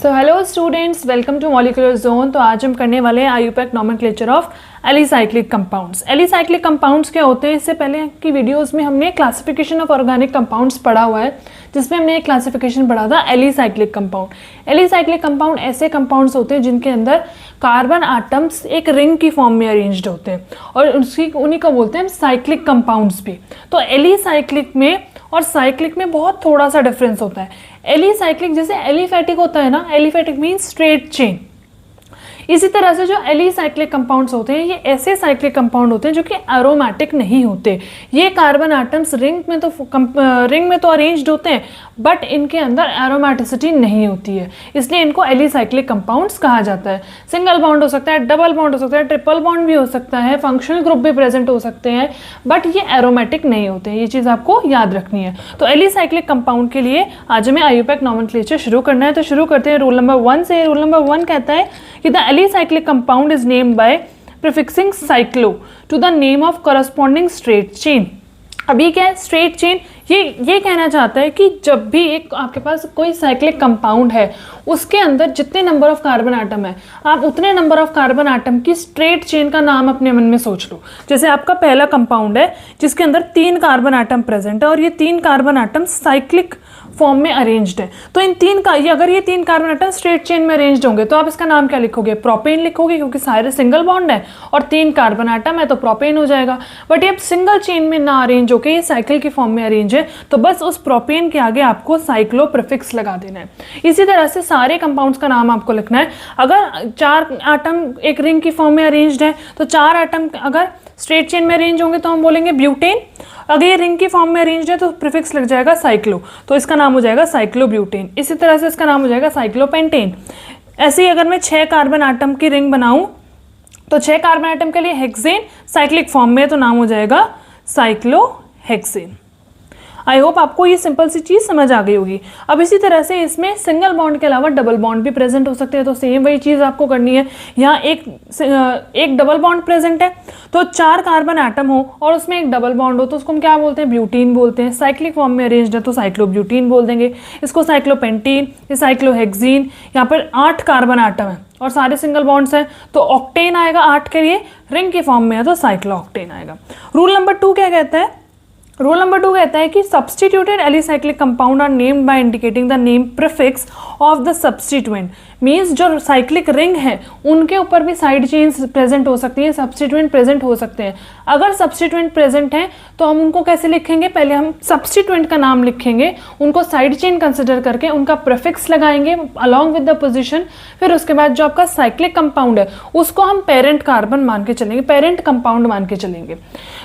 So hello students, welcome to molecular zone. तो आज हम करने वाले हैं IUPAC nomenclature of alicyclic compounds. Alicyclic compounds क्या होते हैं, इससे पहले की वीडियोस में हमने क्लासिफिकेशन ऑफ ऑर्गेनिक कंपाउंड्स पढ़ा हुआ है, जिसमें हमने एक क्लासिफिकेशन पढ़ा था एलिसाइक्लिक कंपाउंड। एलिसाइक्लिक कंपाउंड ऐसे कंपाउंड्स होते हैं जिनके अंदर कार्बन आटम्स एक रिंग की फॉर्म में अरेंज्ड होते हैं और उन्हीं को बोलते हैं साइक्लिक कंपाउंड्स भी। तो एलिसाइक्लिक में और साइक्लिक में बहुत थोड़ा सा डिफरेंस होता है। एलिसाइक्लिक जैसे एलिफेटिक होता है ना, एलिफेटिक मीन्स स्ट्रेट चेन। इसी तरह से जो एलिसाइक्लिक कंपाउंड्स होते हैं ये ऐसे साइक्लिक कंपाउंड होते हैं जो कि एरोमेटिक नहीं होते। ये कार्बन आटम्स रिंग में तो अरेंज्ड होते हैं, बट इनके अंदर एरोमेटिसिटी नहीं होती है, इसलिए इनको एलिसाइक्लिक कंपाउंड्स कहा जाता है। सिंगल बॉन्ड हो सकता है, डबल बॉन्ड हो सकता है, ट्रिपल बॉन्ड भी हो सकता है, फंक्शनल ग्रुप भी प्रेजेंट हो सकते हैं, बट ये एरोमेटिक नहीं होते हैं। ये चीज़ आपको याद रखनी है। तो एलिसाइक्लिक कंपाउंड के लिए आज हमें आईयूपैक नॉमेनक्लेचर शुरू करना है। तो शुरू करते हैं रूल नंबर 1 से। रूल नंबर 1 कहता है कि the alicyclic compound is named by prefixing cyclo to the name of corresponding straight chain. अभी क्या है स्ट्रेट चेन, ये कहना चाहता है कि जब भी एक आपके पास कोई साइक्लिक कंपाउंड है उसके अंदर जितने नंबर ऑफ कार्बन आटम है, आप उतने नंबर ऑफ कार्बन आटम की स्ट्रेट चेन का नाम अपने मन में सोच लो। जैसे आपका पहला कंपाउंड है जिसके अंदर 3 कार्बन आटम प्रेजेंट है और ये 3 कार्बन आटम साइक्लिक फॉर्म में अरेंज्ड है। तो इन अगर ये 3 कार्बन आटम स्ट्रेट चेन में अरेंज्ड होंगे तो आप इसका नाम क्या लिखोगे? प्रोपेन लिखोगे, क्योंकि सारे सिंगल बॉन्ड है और 3 कार्बन आटम है तो प्रोपेन हो जाएगा। बट ये सिंगल चेन में ना अरेंज होके ये साइकिल की फॉर्म में अरेंज है, तो बस उस प्रोपेन के आगे आपको साइक्लो प्रीफिक्स लगा देना है। इसी तरह से सारे कंपाउंड्स का नाम आपको लिखना है। अगर 4 आटम एक रिंग की फॉर्म में अरेंज्ड है तो 4 आटम अगर स्ट्रेट चेन में अरेंज होंगे तो हम बोलेंगे ब्यूटेन। अगर ये रिंग की फॉर्म में अरेंज्ड है तो प्रीफिक्स लग जाएगा साइक्लो, तो इसका नाम हो जाएगा साइक्लोब्यूटेन। इसी तरह से इसका नाम हो जाएगा साइक्लोपेंटेन। ऐसे ही अगर मैं 6 कार्बन आटम की रिंग बनाऊं तो 6 कार्बन आटम के लिए हेक्सेन साइक्लिक फॉर्म में, तो नाम हो जाएगा साइक्लोहेक्सेन। आई होप आपको ये सिंपल सी चीज़ समझ आ गई होगी। अब इसी तरह से इसमें सिंगल बॉन्ड के अलावा डबल बॉन्ड भी प्रेजेंट हो सकते हैं, तो सेम वही चीज़ आपको करनी है। यहाँ एक डबल बॉन्ड प्रेजेंट है तो 4 कार्बन आटम हो और उसमें एक डबल बॉन्ड हो तो उसको हम क्या बोलते हैं? ब्यूटीन बोलते हैं। साइक्लिक फॉर्म में अरेंज्ड है तो साइक्लोब्यूटीन बोल देंगे, इसको साइक्लोपेंटीन, ये साइक्लोहेक्सीन। यहाँ पर 8 कार्बन आटम है और सारे सिंगल बॉन्ड्स हैं तो ऑक्टेन आएगा 8 के लिए, रिंग की फॉर्म में है तो साइक्लोऑक्टेन आएगा। रूल नंबर 2 क्या कहता है? रूल नंबर 2 कहता है कि substituted alicyclic compound are named by indicating the name prefix of the substituent. Means जो साइक्लिक रिंग है उनके ऊपर भी साइड चेन्स प्रेजेंट हो सकती हैं, सब्स्टिट्यूएंट प्रेजेंट हो सकते हैं। अगर सब्स्टिट्यूएंट प्रेजेंट हैं तो हम उनको कैसे लिखेंगे? पहले हम सब्स्टिट्यूएंट का नाम लिखेंगे, उनको साइड चेन कंसिडर करके उनका प्रीफिक्स लगाएंगे अलॉन्ग विद द पोजीशन। फिर उसके बाद जो आपका साइक्लिक कंपाउंड है उसको हम पेरेंट कार्बन मान के चलेंगे, पेरेंट कंपाउंड मान के चलेंगे।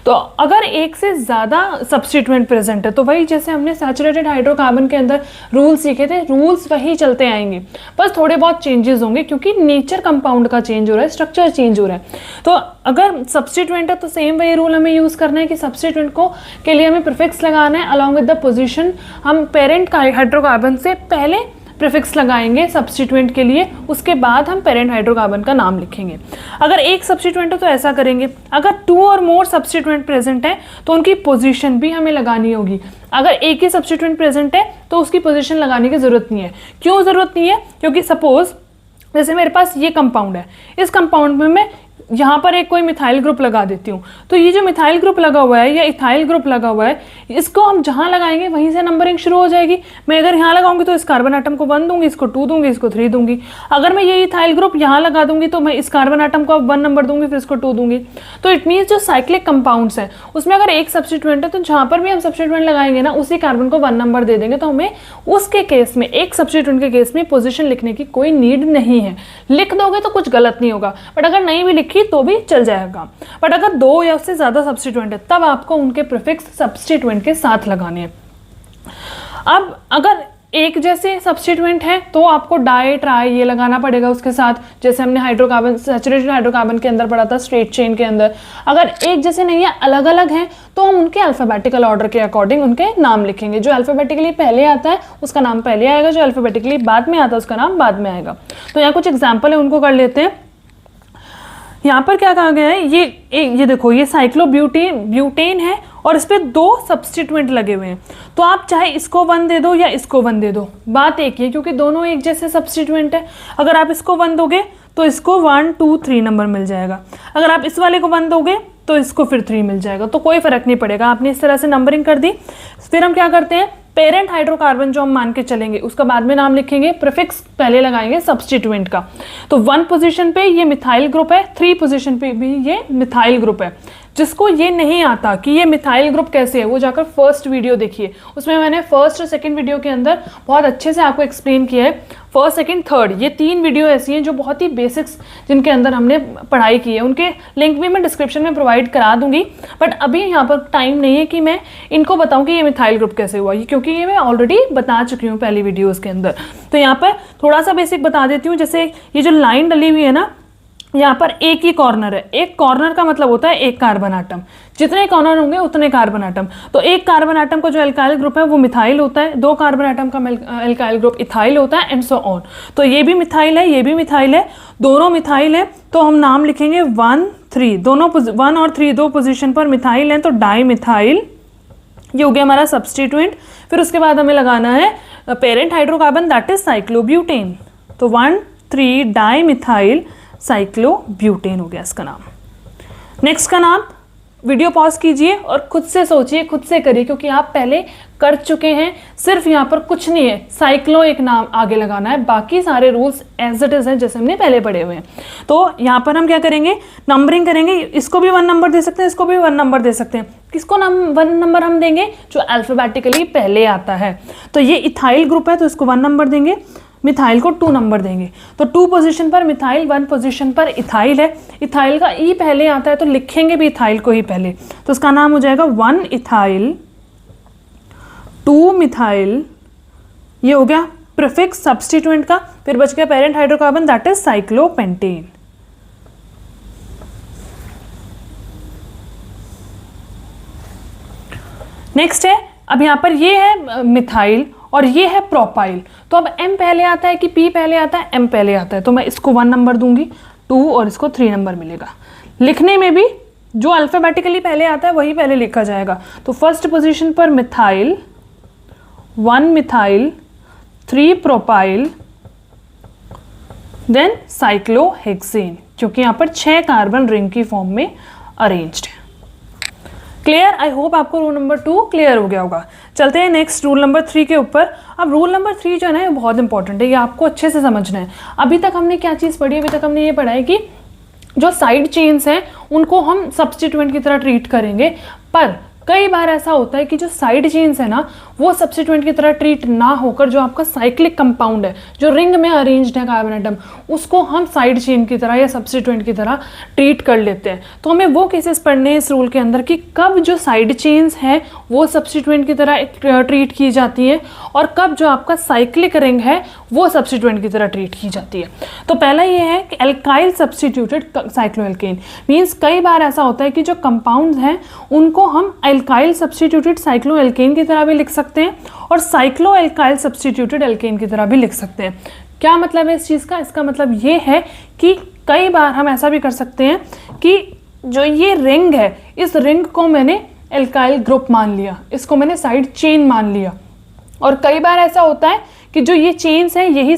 तो अगर एक से ज़्यादा सब्स्टिट्यूएंट प्रेजेंट है तो वही जैसे हमने सैचुरेटेड हाइड्रोकार्बन के अंदर रूल्स सीखे थे, रूल्स वही चलते आएंगे, बस थोड़े बहुत चेंजेस होंगे क्योंकि नेचर कंपाउंड का चेंज हो रहा है, स्ट्रक्चर चेंज हो रहा है। तो अगर सब्स्टिट्यूएंट है तो सेम वही रूल हमें यूज करना है कि सब्स्टिट्यूएंट को के लिए हमें प्रीफिक्स लगाना है अलॉन्ग विद द पोजीशन। हम पेरेंट हाइड्रोकार्बन से पहले प्रीफिक्स लगाएंगे सब्स्टिट्यूएंट के लिए, उसके बाद हम पेरेंट हाइड्रोकार्बन का नाम लिखेंगे। अगर एक सब्स्टिट्यूएंट है तो ऐसा करेंगे। अगर 2 और मोर सब्स्टिट्यूएंट प्रेजेंट है तो उनकी पोजीशन भी हमें लगानी होगी। अगर एक ही सब्स्टिट्यूएंट प्रेजेंट है तो उसकी पोजीशन लगाने की जरूरत नहीं है। क्यों जरूरत नहीं है? क्योंकि सपोज जैसे मेरे पास ये कंपाउंड है, इस कंपाउंड में मैं यहाँ पर एक कोई मिथाइल ग्रुप लगा देती हूँ, तो ये जो मिथाइल ग्रुप लगा हुआ है या इथाइल ग्रुप लगा हुआ है, इसको हम जहाँ लगाएंगे वहीं से नंबरिंग शुरू हो जाएगी। मैं अगर यहाँ लगाऊंगी तो इस कार्बन आटम को 1 दूंगी, इसको 2 दूंगी, इसको 3 दूंगी। अगर मैं ये इथाइल ग्रुप यहाँ लगा दूंगी तो मैं इस कार्बन आटम को 1 नंबर दूंगी, फिर इसको 2 दूंगी। तो इट मीन्स जो साइक्लिक कंपाउंड्स हैं उसमें अगर एक सब्स्टिट्यूएंट है तो जहाँ पर भी हम सब्स्टिट्यूएंट लगाएंगे ना उसी कार्बन को 1 नंबर दे देंगे, तो हमें उसके केस में, एक सब्स्टिट्यूएंट के केस में पोजिशन लिखने की कोई नीड नहीं है। लिख दोगे तो कुछ गलत नहीं होगा, बट अगर नहीं भी लिखी तो भी चल जाएगा। बट अगर 2 या उससे ज्यादा सब्स्टिट्यूएंट है तब आपको उनके प्रीफिक्स सब्स्टिट्यूएंट के साथ लगाने हैं। अब अगर एक जैसे सब्स्टिट्यूएंट है तो आपको डाई, ट्राई ये लगाना पड़ेगा उसके साथ, जैसे हमने हाइड्रोकार्बन, सैचुरेटेड हाइड्रोकार्बन के अंदर पढ़ा था स्ट्रेट चेन के अंदर। अगर एक जैसे नहीं है, अलग अलग हैं, तो हम उनके अल्फाबेटिकल ऑर्डर के अकॉर्डिंग उनके नाम लिखेंगे। जो अल्फाबेटिकली पहले आता है उसका नाम पहले आएगा, जो अल्फाबेटिकली बाद में आता है उसका नाम बाद में आएगा। तो यहाँ कुछ एग्जाम्पल है, उनको कर लेते हैं। यहाँ पर क्या कहा गया है, ये देखो, ये साइक्लोब्यूटेन है और इस पे 2 सब्स्टिट्यूएंट लगे हुए हैं, तो आप चाहे इसको 1 दे दो या इसको 1 दे दो, बात एक ही है क्योंकि दोनों एक जैसे सब्स्टिट्यूएंट है। अगर आप इसको 1 दोगे तो इसको 1 2 3 नंबर मिल जाएगा, अगर आप इस वाले को 1 दोगे तो इसको फिर 3 मिल जाएगा, तो कोई फर्क नहीं पड़ेगा। आपने इस तरह से नंबरिंग कर दी। फिर हम क्या करते हैं, पेरेंट हाइड्रोकार्बन जो हम मान के चलेंगे उसका बाद में नाम लिखेंगे, प्रीफिक्स पहले लगाएंगे सब्स्टिट्यूएंट का। तो 1 पोजीशन पे ये मिथाइल ग्रुप है, 3 पोजीशन पे भी ये मिथाइल ग्रुप है। जिसको ये नहीं आता कि ये मिथाइल ग्रुप कैसे है, वो जाकर फर्स्ट वीडियो देखिए, उसमें मैंने फर्स्ट और सेकंड वीडियो के अंदर बहुत अच्छे से आपको एक्सप्लेन किया है। फर्स्ट सेकंड थर्ड ये 3 वीडियो ऐसी हैं जो बहुत ही बेसिक्स जिनके अंदर हमने पढ़ाई की है, उनके लिंक भी मैं डिस्क्रिप्शन में प्रोवाइड करा दूंगी। बट अभी यहाँ पर टाइम नहीं है कि मैं इनको बताऊँ कि ये मिथाइल ग्रुप कैसे हुआ, क्योंकि ये मैं ऑलरेडी बता चुकी हूँ पहली वीडियोज़ के अंदर। तो यहाँ पर थोड़ा सा बेसिक बता देती हूँ। जैसे ये जो लाइन डली हुई है ना, यहाँ पर एक ही कॉर्नर है, एक कॉर्नर का मतलब होता है एक कार्बन आटम, जितने कॉर्नर होंगे उतने कार्बन आटम। तो एक कार्बन आटम का जो एल्काइल ग्रुप है वो मिथाइल होता है, 2 कार्बन आटम का एल्काइल ग्रुप इथाइल होता है, एंड सो ऑन। तो ये भी मिथाइल है, ये भी मिथाइल है, दोनों मिथाइल है। तो हम नाम लिखेंगे 1 3, दोनों 1 और 3 2 पोजिशन पर मिथाइल है, तो डाई मिथाइल, ये हो गया हमारा सब्स्टिट्यूएंट। फिर उसके बाद हमें लगाना है parent hydrocarbon, that is cyclobutane. तो 1 3 डाई मिथाइल साइक्लोब्यूटेन हो गया इसका नाम। नेक्स्ट का नाम, वीडियो पॉज कीजिए और खुद से सोचिए, खुद से करिए, क्योंकि आप पहले कर चुके हैं। सिर्फ यहाँ पर कुछ नहीं है, साइक्लो एक नाम आगे लगाना है, बाकी सारे रूल्स एज इट इज हैं जैसे हमने पहले पढ़े हुए हैं। तो यहाँ पर हम क्या करेंगे, नंबरिंग करेंगे। इसको भी 1 नंबर दे सकते हैं, इसको भी 1 नंबर दे सकते हैं। किसको 1 नंबर हम देंगे, जो अल्फाबेटिकली पहले आता है। तो ये इथाइल ग्रुप है तो इसको 1 नंबर देंगे, मिथाइल को 2 नंबर देंगे। तो 2 पोजीशन पर मिथाइल, 1 पोजीशन पर इथाइल है। इथाइल का ई पहले आता है तो लिखेंगे भी इथाइल को ही पहले, तो इसका नाम हो जाएगा 1 इथाइल 2 मिथाइल। ये हो गया प्रीफिक्स सब्स्टिट्यूएंट का। फिर बच गया parent hydrocarbon, that is cyclopentane. Next है, अब यहां पर ये है मिथाइल और ये है प्रोपाइल। तो अब M पहले आता है कि P पहले आता है, M पहले आता है, तो मैं इसको 1 नंबर दूंगी, 2 और इसको 3 नंबर मिलेगा। लिखने में भी जो अल्फाबेटिकली पहले आता है वही पहले लिखा जाएगा। तो फर्स्ट पोजीशन पर methyl, 1 methyl 3 propyl, then cyclohexane, क्योंकि यहाँ पर 6 कार्बन रिंग की फॉर्म में अरेंज्ड है। क्लियर? आई होप आपको रूल नंबर 2 क्लियर हो गया होगा। चलते हैं नेक्स्ट रूल नंबर 3 के ऊपर। अब रूल नंबर 3 जो है ना, ये बहुत इंपॉर्टेंट है, ये आपको अच्छे से समझना है। अभी तक हमने क्या चीज़ पढ़ी, अभी तक हमने ये पढ़ा है कि जो साइड चेन्स हैं उनको हम सब्स्टिट्यूएंट की तरह ट्रीट करेंगे, पर कई बार ऐसा होता है कि जो साइड चेन्स है ना वो सब्स्टिट्यूएंट की तरह ट्रीट ना होकर जो आपका साइक्लिक कंपाउंड है, जो रिंग में अरेंज्ड है कार्बन एटम, उसको हम साइड चेन की तरह या सब्स्टिट्यूएंट की तरह ट्रीट कर लेते हैं। तो हमें वो केसेस पढ़ने हैं इस रूल के अंदर कि कब जो साइड चेन्स हैं वो सब्स्टिट्यूएंट की तरह ट्रीट की जाती है और कब जो आपका साइक्लिक रिंग है वो सब्स्टिट्यूएंट की तरह ट्रीट की जाती है। तो पहला ये है कि एल्काइल सब्स्टिट्यूटेड साइक्लोएल्केन, मीन्स कई बार ऐसा होता है कि जो कंपाउंड्स हैं उनको हम एल्काइल सब्स्टिट्यूटेड साइक्लोएल्केन की तरह भी लिख सकते हैं और साइक्लो एल्काइल सब्स्टिट्यूटेड एल्केन की तरह भी लिख सकते हैं। क्या मतलब है इस चीज़ का? इसका मतलब ये है कि कई बार हम ऐसा भी कर सकते हैं कि जो ये रिंग है, इस रिंग को मैंने एल्काइल ग्रुप मान लिया, इसको मैंने साइड चेन मान लिया, और कई बार ऐसा होता है कि जो ये चेन्स हैं यही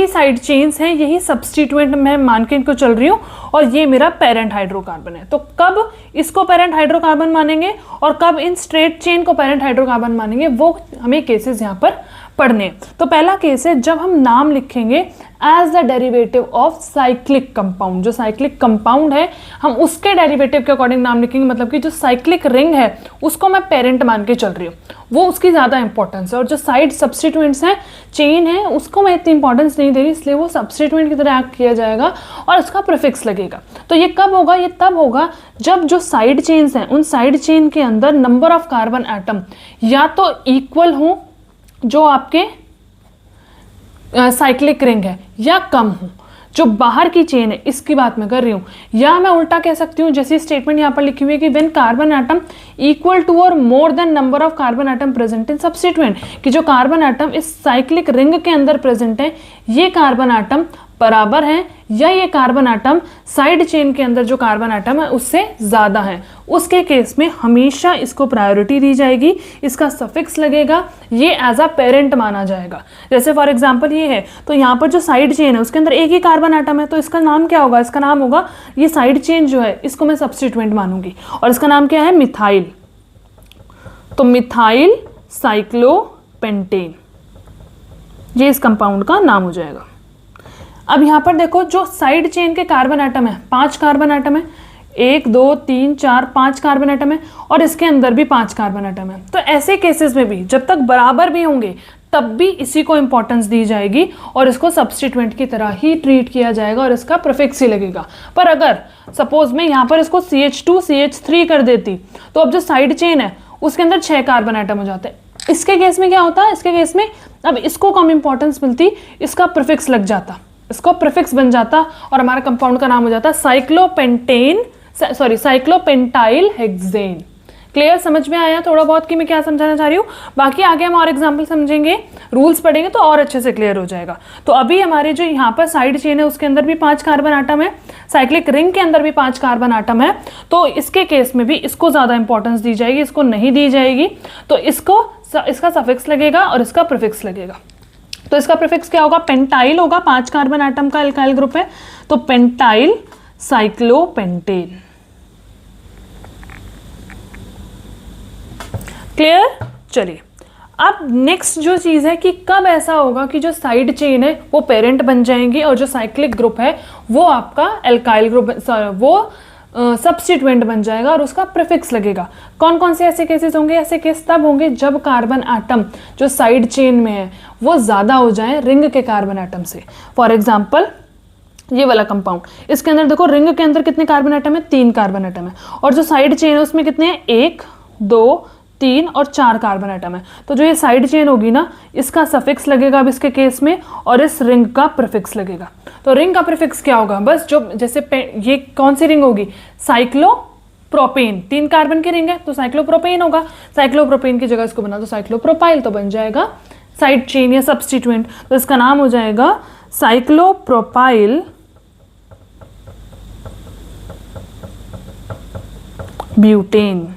साइड चेन्स हैं, यही सब्स्टिट्यूएंट मैं मान के इनको चल रही हूँ और ये मेरा पेरेंट हाइड्रोकार्बन है। तो कब इसको पेरेंट हाइड्रोकार्बन मानेंगे और कब इन स्ट्रेट चेन को पेरेंट हाइड्रोकार्बन मानेंगे, वो हमें केसेस यहाँ पर पढ़ने। तो पहला केस है जब हम नाम लिखेंगे as the derivative of cyclic compound, जो साइक्लिक कंपाउंड है हम उसके डेरिवेटिव के अकॉर्डिंग नाम लिखेंगे, मतलब कि जो साइक्लिक रिंग है उसको मैं पेरेंट मान के चल रही हूँ, वो उसकी ज़्यादा इंपॉर्टेंस है, और जो साइड सब्स्टिट्यूएंट्स हैं, चेन है, उसको मैं इतनी इंपॉर्टेंस नहीं दे रही, इसलिए वो सब्स्टिट्यूएंट की तरह एक्ट किया जाएगा और उसका प्रीफिक्स लगेगा। तो ये कब होगा? ये तब होगा जब जो साइड चेन्स हैं उन साइड चेन के अंदर नंबर ऑफ कार्बन एटम या तो इक्वल हो जो आपके साइक्लिक रिंग है, या कम हो जो बाहर की चेन है, इसकी बात मैं कर रही हूँ। या मैं उल्टा कह सकती हूँ, जैसी स्टेटमेंट यहाँ पर लिखी हुई है कि when carbon atom equal to और more than number of carbon atom present in substituent, कि जो कार्बन एटम इस साइक्लिक रिंग के अंदर प्रेजेंट है ये कार्बन एटम बराबर हैं या ये कार्बन आटम साइड चेन के अंदर जो कार्बन आटम है उससे ज़्यादा है, उसके केस में हमेशा इसको प्रायोरिटी दी जाएगी, इसका सफिक्स लगेगा, ये एज अ पेरेंट माना जाएगा। जैसे फॉर एग्जांपल ये है, तो यहाँ पर जो साइड चेन है उसके अंदर एक ही कार्बन आटम है, तो इसका नाम क्या होगा, इसका नाम होगा, ये साइड चेन जो है इसको मैं सब्स्टिट्यूएंट मानूंगी और इसका नाम क्या है, मिथाइल। तो मिथाइल साइक्लोपेंटेन, ये इस कंपाउंड का नाम हो जाएगा। अब यहाँ पर देखो जो साइड चेन के कार्बन आटम है, 5 कार्बन आटम है, 1 2 3 4 5 कार्बन आटम है और इसके अंदर भी 5 कार्बन आटम है। तो ऐसे केसेस में भी जब तक बराबर भी होंगे तब भी इसी को इंपॉर्टेंस दी जाएगी और इसको सब्स्टिट्यूएंट की तरह ही ट्रीट किया जाएगा और इसका प्रीफिक्स ही लगेगा। पर अगर सपोज मैं यहाँ पर इसको CH2 CH3 कर देती तो अब जो साइड चेन है उसके अंदर 6 कार्बन आटम हो जाते हैं। इसके केस में क्या होता है, इसके केस में अब इसको कम इंपॉर्टेंस मिलती, इसका प्रीफिक्स लग जाता, इसको प्रीफिक्स बन जाता और हमारा कंपाउंड का नाम हो जाता साइक्लोपेंटाइल हेक्सेन। क्लियर, समझ में आया थोड़ा बहुत कि मैं क्या समझाना चाह रही हूँ। बाकी आगे हम और एग्जांपल समझेंगे, रूल्स पढ़ेंगे तो और अच्छे से क्लियर हो जाएगा। तो अभी हमारे जो यहाँ पर साइड चेन है उसके अंदर भी 5 कार्बन आटम है, साइक्लिक रिंग के अंदर भी 5 कार्बन आटम है, तो इसके केस में भी इसको ज़्यादा इंपॉर्टेंस दी जाएगी, इसको नहीं दी जाएगी। तो इसका सफिक्स लगेगा और इसका प्रीफिक्स लगेगा। तो इसका प्रीफिक्स क्या होगा, पेंटाइल होगा, 5 कार्बन आटम का एल्काइल ग्रुप है, तो पेंटाइल साइक्लोपेंटेन। क्लियर, चलिए अब नेक्स्ट जो चीज है कि कब ऐसा होगा कि जो साइड चेन है वो पेरेंट बन जाएंगी और जो साइक्लिक ग्रुप है वो आपका एल्काइल ग्रुप, वो सब्स्टिट्यूएंट बन जाएगा और उसका प्रीफिक्स लगेगा। कौन कौन से ऐसे केसेस होंगे, ऐसे केस तब होंगे जब कार्बन आटम जो साइड चेन में है वो ज्यादा हो जाए रिंग के कार्बन आटम से। फॉर एग्जांपल ये वाला कंपाउंड, इसके अंदर देखो रिंग के अंदर कितने कार्बन आटम है, 3 कार्बन आटम है और जो साइड चेन है उसमें कितने हैं, 1 2 3 और 4 कार्बन आटम है। तो जो ये साइड चेन होगी ना इसका सफिक्स लगेगा अब इसके केस में और इस रिंग का प्रीफिक्स लगेगा। तो रिंग का प्रीफिक्स क्या होगा, बस जो जैसे ये कौन सी रिंग होगी, साइक्लोप्रोपेन, 3 कार्बन की रिंग है तो साइक्लोप्रोपेन होगा, साइक्लोप्रोपेन की जगह इसको बना दो साइक्लोप्रोपाइल, तो बन जाएगा साइड चेन या सब्स्टिट्यूएंट। तो इसका नाम हो जाएगा साइक्लोप्रोपाइल ब्यूटेन।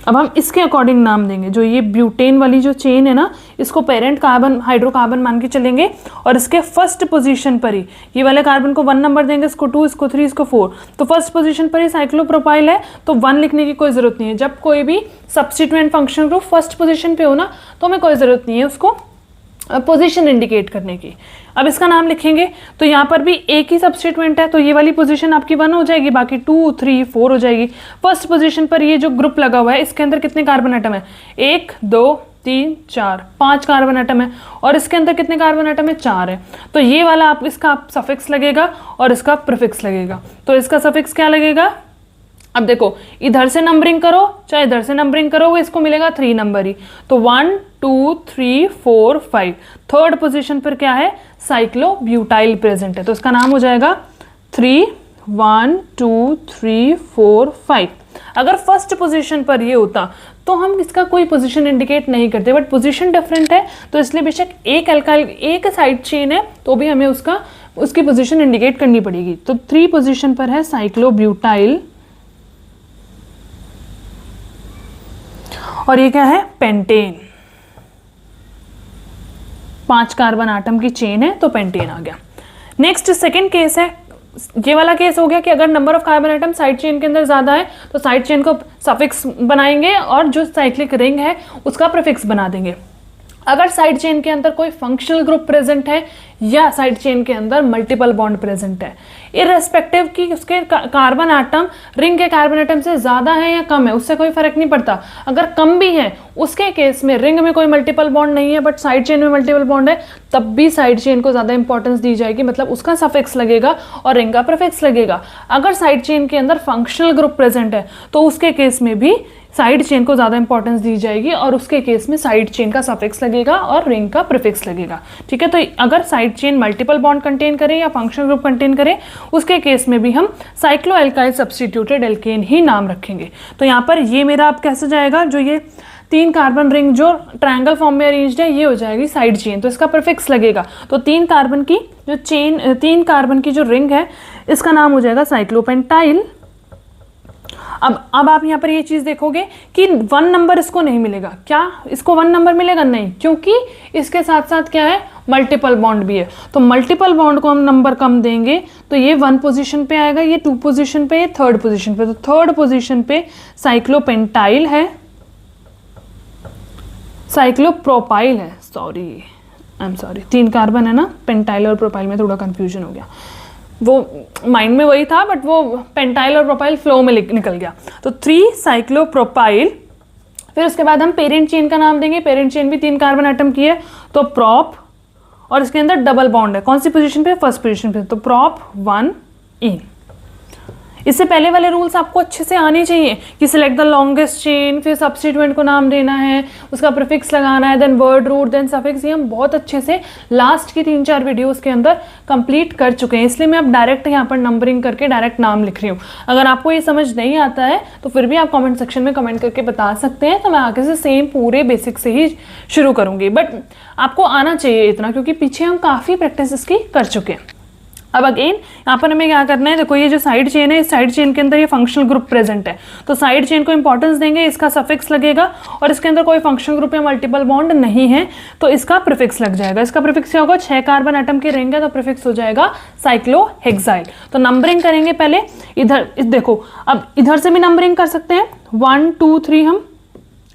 अब हम इसके अकॉर्डिंग नाम देंगे, जो ये ब्यूटेन वाली जो चेन है ना इसको पेरेंट कार्बन हाइड्रोकार्बन मान के चलेंगे और इसके फर्स्ट पोजीशन पर ही ये वाले कार्बन को 1 नंबर देंगे, इसको 2, इसको 3, इसको 4। तो फर्स्ट पोजीशन पर ही साइक्लोप्रोपाइल है तो 1 लिखने की कोई जरूरत नहीं है। जब कोई भी substituent functional group first position पे हो ना तो हमें कोई जरूरत नहीं है उसको पोजीशन इंडिकेट करने की। अब इसका नाम लिखेंगे तो यहाँ पर भी एक ही सब्स्टिट्यूएंट है तो ये वाली पोजीशन आपकी 1 हो जाएगी, बाकी 2 3 4 हो जाएगी। फर्स्ट पोजीशन पर ये जो ग्रुप लगा हुआ है इसके अंदर कितने कार्बन आटम है, 1 2 3 4 5 कार्बन आटम है और इसके अंदर कितने कार्बन आटम है, 4 है। तो ये वाला इसका सफिक्स लगेगा और इसका प्रीफिक्स लगेगा। तो इसका सफिक्स क्या लगेगा, अब देखो इधर से नंबरिंग करो चाहे इधर से नंबरिंग करो इसको मिलेगा 3 नंबर ही। तो 1 2 3 4 5, थर्ड पोजीशन पर क्या है, साइक्लोब्यूटाइल प्रेजेंट है तो इसका नाम हो जाएगा 3 1 2 3 4 5। अगर फर्स्ट पोजीशन पर ये होता तो हम इसका कोई पोजीशन इंडिकेट नहीं करते, बट पोजीशन डिफरेंट है तो इसलिए बेशक एक एल्काइल एक साइड चेन है तो भी हमें उसकी पोजीशन इंडिकेट करनी पड़ेगी। तो 3 पोजीशन पर है साइक्लोब्यूटाइल और ये क्या है, पेंटेन। 5 कार्बन आटम की चेन है तो पेंटेन आ गया। नेक्स्ट सेकंड केस है, ये वाला केस हो गया कि अगर number of carbon atom side chain के अंदर ज्यादा है तो साइड चेन को सफिक्स बनाएंगे और जो साइक्लिक रिंग है उसका प्रीफिक्स बना देंगे। अगर साइड चेन के अंदर कोई फंक्शनल ग्रुप प्रेजेंट है या साइड चेन के अंदर मल्टीपल बॉन्ड प्रेजेंट है, इररेस्पेक्टिव कि उसके कार्बन आटम रिंग के कार्बन आटम से ज्यादा है या कम है उससे कोई फर्क नहीं पड़ता। अगर कम भी है उसके केस में रिंग में कोई मल्टीपल बॉन्ड नहीं है बट साइड चेन में मल्टीपल बॉन्ड है तब भी साइड चेन को ज्यादा इंपॉर्टेंस दी जाएगी, मतलब उसका सफिक्स लगेगा और रिंग का प्रीफिक्स लगेगा। अगर साइड चेन के अंदर फंक्शनल ग्रुप प्रेजेंट है तो उसके केस में भी साइड चेन को ज्यादा इंपॉर्टेंस दी जाएगी और उसके केस में साइड चेन का सफिक्स लगेगा और रिंग का प्रीफिक्स लगेगा। ठीक है, तो अगर side chain multiple bond contain करे या फंक्शनल ग्रुप कंटेन करे उसके केस में भी हम साइक्लोएल्काइल सब्स्टिट्यूटेड एल्केन ही नाम रखेंगे। तो यहाँ पर ये मेरा अब कैसे जाएगा, जो ये 3 कार्बन रिंग जो ट्रायंगल फॉर्म में अरेंज्ड है ये हो जाएगी साइड चेन, तो इसका प्रीफिक्स लगेगा। तो 3 कार्बन की जो चेन, 3 कार्बन की जो रिंग है इसका नाम हो जाएगा साइक्लोपेंटाइल। अब आप यहाँ पर ये चीज़ देखोगे कि 1 नंबर इसको नहीं मिलेगा। क्या इसको 1 नंबर मिलेगा? नहीं, क्योंकि इसके साथ साथ क्या है, मल्टीपल बॉन्ड भी है। तो मल्टीपल बॉन्ड को हम नंबर कम देंगे तो ये 1 पोजीशन पे आएगा, ये 2 पोजीशन पे, ये 3rd पोजीशन पे। तो 3rd पोजीशन पे साइक्लोपेंटाइल है, साइक्लोप्रोपाइल है, आई एम सॉरी 3 कार्बन है ना, पेंटाइल और प्रोपाइल में थोड़ा कंफ्यूजन हो गया, वो माइंड में वही था बट वो पेंटाइल और प्रोपाइल फ्लो में निकल गया। तो 3 साइक्लोप्रोपाइल। फिर उसके बाद हम पेरेंट चेन का नाम देंगे। पेरेंट चेन भी 3 कार्बन एटम की है, तो प्रोप, और इसके अंदर डबल बॉन्ड है। कौन सी पोजीशन पे? 1st पोजीशन पे। तो प्रोप 1 इन। इससे पहले वाले रूल्स आपको अच्छे से आने चाहिए कि सिलेक्ट द लॉन्गेस्ट चेन, फिर सब्स्टिट्यूएंट को नाम देना है, उसका प्रीफिक्स लगाना है, then word root, then suffix. ये हम बहुत अच्छे से लास्ट की 3-4 वीडियोस के अंदर कंप्लीट कर चुके हैं, इसलिए मैं अब डायरेक्ट यहाँ पर नंबरिंग करके डायरेक्ट नाम लिख रही हूँ। अगर आपको ये समझ नहीं आता है तो फिर भी आप कॉमेंट सेक्शन में कमेंट करके बता सकते हैं, तो मैं आगे से सेम पूरे बेसिक से ही शुरू करूँगी। बट आपको आना चाहिए इतना, क्योंकि पीछे हम काफ़ी प्रैक्टिस इसकी कर चुके हैं। अब अगेन यहाँ पर हमें क्या करना है, देखो ये जो साइड चेन है, इस साइड चेन के अंदर ये फंक्शनल ग्रुप प्रेजेंट है, तो साइड चेन को इंपॉर्टेंस देंगे, इसका सफिक्स लगेगा, और इसके अंदर कोई फंक्शनल ग्रुप या मल्टीपल बॉन्ड नहीं है तो इसका प्रीफिक्स लग जाएगा। इसका प्रीफिक्स क्या होगा? 6 कार्बन एटम की रिंग है तो प्रीफिक्स हो जाएगा साइक्लोहेक्साइल। तो नंबरिंग करेंगे पहले, इधर देखो, अब इधर से भी नंबरिंग कर सकते हैं, 1 2 3, हम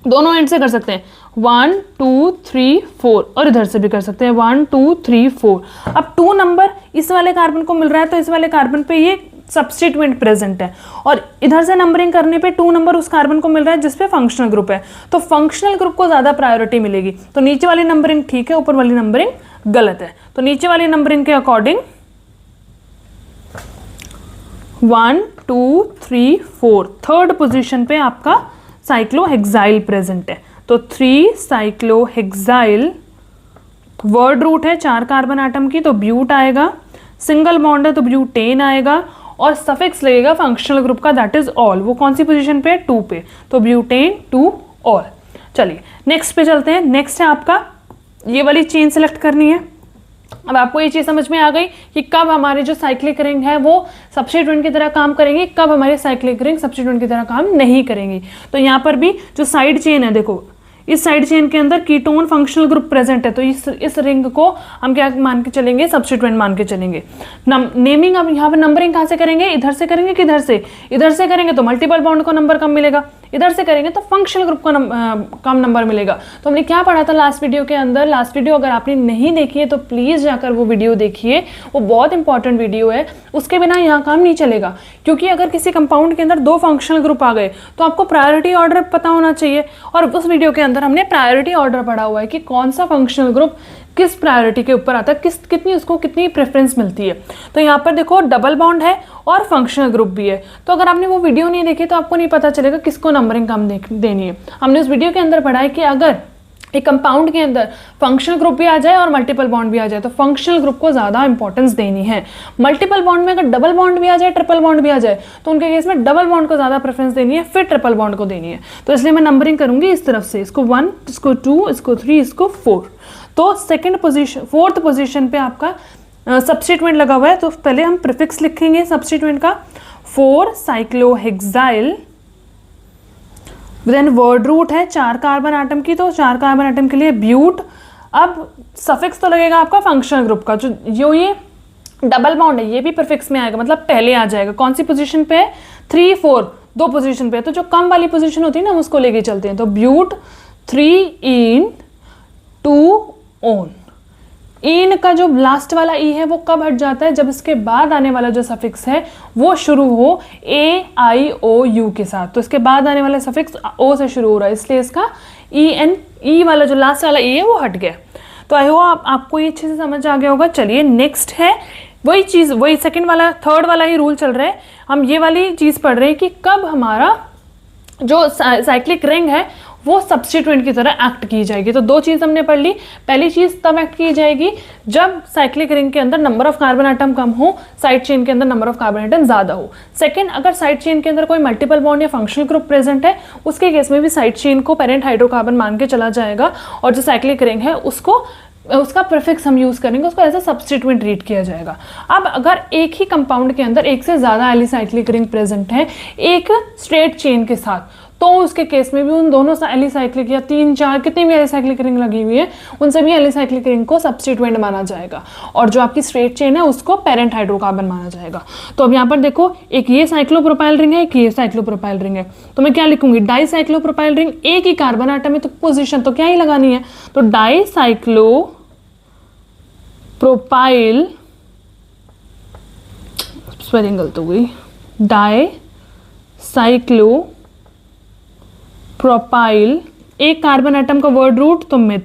दोनों एंड से कर सकते हैं, 1 2 3 4, और इधर से भी कर सकते हैं 1 2 3 4। अब 2 नंबर इस वाले कार्बन को मिल रहा है तो इस वाले कार्बन पे ये सब्स्टिट्यूएंट प्रेजेंट है, और इधर से नंबरिंग करने पे 2 नंबर उस कार्बन को मिल रहा है जिसपे फंक्शनल ग्रुप है, तो फंक्शनल ग्रुप को ज्यादा प्रायोरिटी मिलेगी। तो नीचे वाली नंबरिंग ठीक है, ऊपर वाली नंबरिंग गलत है। तो नीचे वाली नंबरिंग के अकॉर्डिंग 1 2 3 4, 3rd पोजीशन पे आपका साइक्लोहेक्साइल प्रेजेंट है। तो 3 साइक्लोहेक्साइल, वर्ड रूट है 4 कार्बन एटम की तो ब्यूट आएगा, सिंगल बॉन्ड है तो ब्यूटेन आएगा, और सफिक्स लगेगा फंक्शनल ग्रुप का, दैट इज ऑल। वो कौन सी पोजीशन पे है? 2 पे, तो ब्यूटेन 2 ऑल। चलिए नेक्स्ट पे चलते हैं। नेक्स्ट है आपका ये वाली चेन सेलेक्ट करनी है। अब आपको ये चीज़ समझ में आ गई कि कब हमारे जो साइक्लिक रिंग है वो सब्स्टिट्यूएंट की तरह काम करेंगे, कब हमारे साइक्लिक रिंग सब्स्टिट्यूएंट की तरह काम नहीं करेंगी। तो यहाँ पर भी जो साइड चेन है, देखो इस साइड चेन के अंदर कीटोन फंक्शनल ग्रुप प्रेजेंट है, तो इस रिंग को हम क्या मान के चलेंगे? सब्स्टिट्यूएंट मान के चलेंगे। नेमिंग अब यहाँ पर नंबरिंग कहाँ से करेंगे? इधर से करेंगे कि इधर से? इधर से करेंगे तो मल्टीपल बॉन्ड को नंबर कम मिलेगा, इधर से करेंगे तो फंक्शनल ग्रुप को कम नंबर मिलेगा। तो हमने क्या पढ़ा था लास्ट वीडियो के अंदर? लास्ट वीडियो अगर आपने नहीं देखी है तो प्लीज़ जाकर वो वीडियो देखिए, वो बहुत इंपॉर्टेंट वीडियो है। उसके बिना यहाँ काम नहीं चलेगा, क्योंकि अगर किसी कंपाउंड के अंदर 2 फंक्शनल ग्रुप आ गए तो आपको प्रायोरिटी ऑर्डर पता होना चाहिए, और उस वीडियो के अंदर हमने प्रायोरिटी ऑर्डर पढ़ा हुआ है कि कौन सा फंक्शनल ग्रुप किस प्रायोरिटी के ऊपर आता है, कितनी उसको कितनी प्रेफरेंस मिलती है। तो यहाँ पर देखो डबल बॉन्ड है और फंक्शनल ग्रुप भी है, तो अगर आपने वो वीडियो नहीं देखी तो आपको नहीं पता चलेगा किसको नंबरिंग कम देनी है। हमने उस वीडियो के अंदर पढ़ा है कि अगर एक कंपाउंड के अंदर फंक्शनल ग्रुप भी आ जाए और मल्टीपल बॉन्ड भी आ जाए तो फंक्शनल ग्रुप को ज़्यादा इंपॉर्टेंस देनी है। मल्टीपल बॉन्ड में अगर डबल बॉन्ड भी आ जाए, ट्रिपल बॉन्ड भी आ जाए, तो उनके केस में डबल बॉन्ड को ज़्यादा प्रेफरेंस देनी है, फिर ट्रिपल बॉन्ड को देनी है। तो इसलिए मैं नंबरिंग करूंगी इस तरफ से, इसको 1, इसको 2, इसको 3, इसको 4। तो 4th पोजीशन पे आपका सब्स्टिट्यूएंट लगा हुआ है, तो पहले हम प्रीफिक्स लिखेंगे सब्स्टिट्यूएंट का, 4 साइक्लोहेक्साइल, देन वर्ड रूट है 4 कार्बन एटम की, तो 4 कार्बन एटम के लिए ब्यूट। अब सफिक्स तो लगेगा आपका फंक्शनल ग्रुप का, जो ये डबल बॉन्ड है ये भी प्रीफिक्स में आएगा, मतलब पहले आ जाएगा। कौन सी पोजीशन पे है? 3 4, 2 पोजीशन पे है, तो जो कम वाली पोजीशन होती है ना उसको लेके चलते हैं। तो ब्यूट 3 इन 2 ओन। इन का जो लास्ट वाला ई है वो कब हट जाता है? जब इसके बाद आने वाला जो सफिक्स है वो शुरू हो AIOU के साथ, तो इसके बाद आने वाला सफिक्स ओ से शुरू हो रहा है, इसलिए इसका ई वाला जो लास्ट वाला ई है वो हट गया। तो आई होप आपको ये अच्छे से समझ आ गया होगा। चलिए नेक्स्ट है वही चीज़, वही सेकंड वाला 3rd वाला ही रूल चल रहा है। हम ये वाली चीज़ पढ़ रहे हैं कि कब हमारा जो साइक्लिक रिंग है वो सब्स्टिट्यूएंट की तरह एक्ट की जाएगी। तो दो चीज़ हमने पढ़ ली। पहली चीज़ तब एक्ट की जाएगी जब साइक्लिक रिंग के अंदर नंबर ऑफ कार्बन आइटम कम हो, साइड चेन के अंदर नंबर ऑफ कार्बन आइटम ज़्यादा हो। सेकंड, अगर साइड चेन के अंदर कोई मल्टीपल बॉन्ड या फंक्शनल ग्रुप प्रेजेंट है, उसके केस में भी साइड चेन को पेरेंट हाइड्रोकार्बन मान के चला जाएगा और जो साइक्लिक रिंग है उसका प्रीफिक्स हम यूज करेंगे, उसको एज अ सब्स्टिट्यूएंट ट्रीट किया जाएगा। अब अगर एक ही कंपाउंड के अंदर एक से ज्यादा एलिसाइक्लिक रिंग प्रेजेंट है एक स्ट्रेट चेन के साथ, तो उसके केस में भी उन दोनों एलिसाइक्लिक या 3-4 कितनी भी एलिसाइक्लिक रिंग लगी हुई है उन सभी एलिसाइक्लिक रिंग को सब्स्टिट्यूएंट माना जाएगा और जो आपकी स्ट्रेट चेन है उसको पेरेंट हाइड्रोकार्बन माना जाएगा। तो अब यहाँ पर देखो, एक ये साइक्लोप्रोपाइल रिंग है, एक ये साइक्लोप्रोपाइल रिंग है, तो मैं क्या लिखूंगी, डाईसाइक्लोप्रोपाइल रिंग, एक ही कार्बन आइटम है तो पोजिशन तो क्या ही लगानी है, तो डाईसाइक्लोप्रोपाइल, स्पेलिंग गलत हो गई, डाईसाइक्लोप्रोपाइल, एक कार्बन एटम का वर्ड रूट तो मिथ,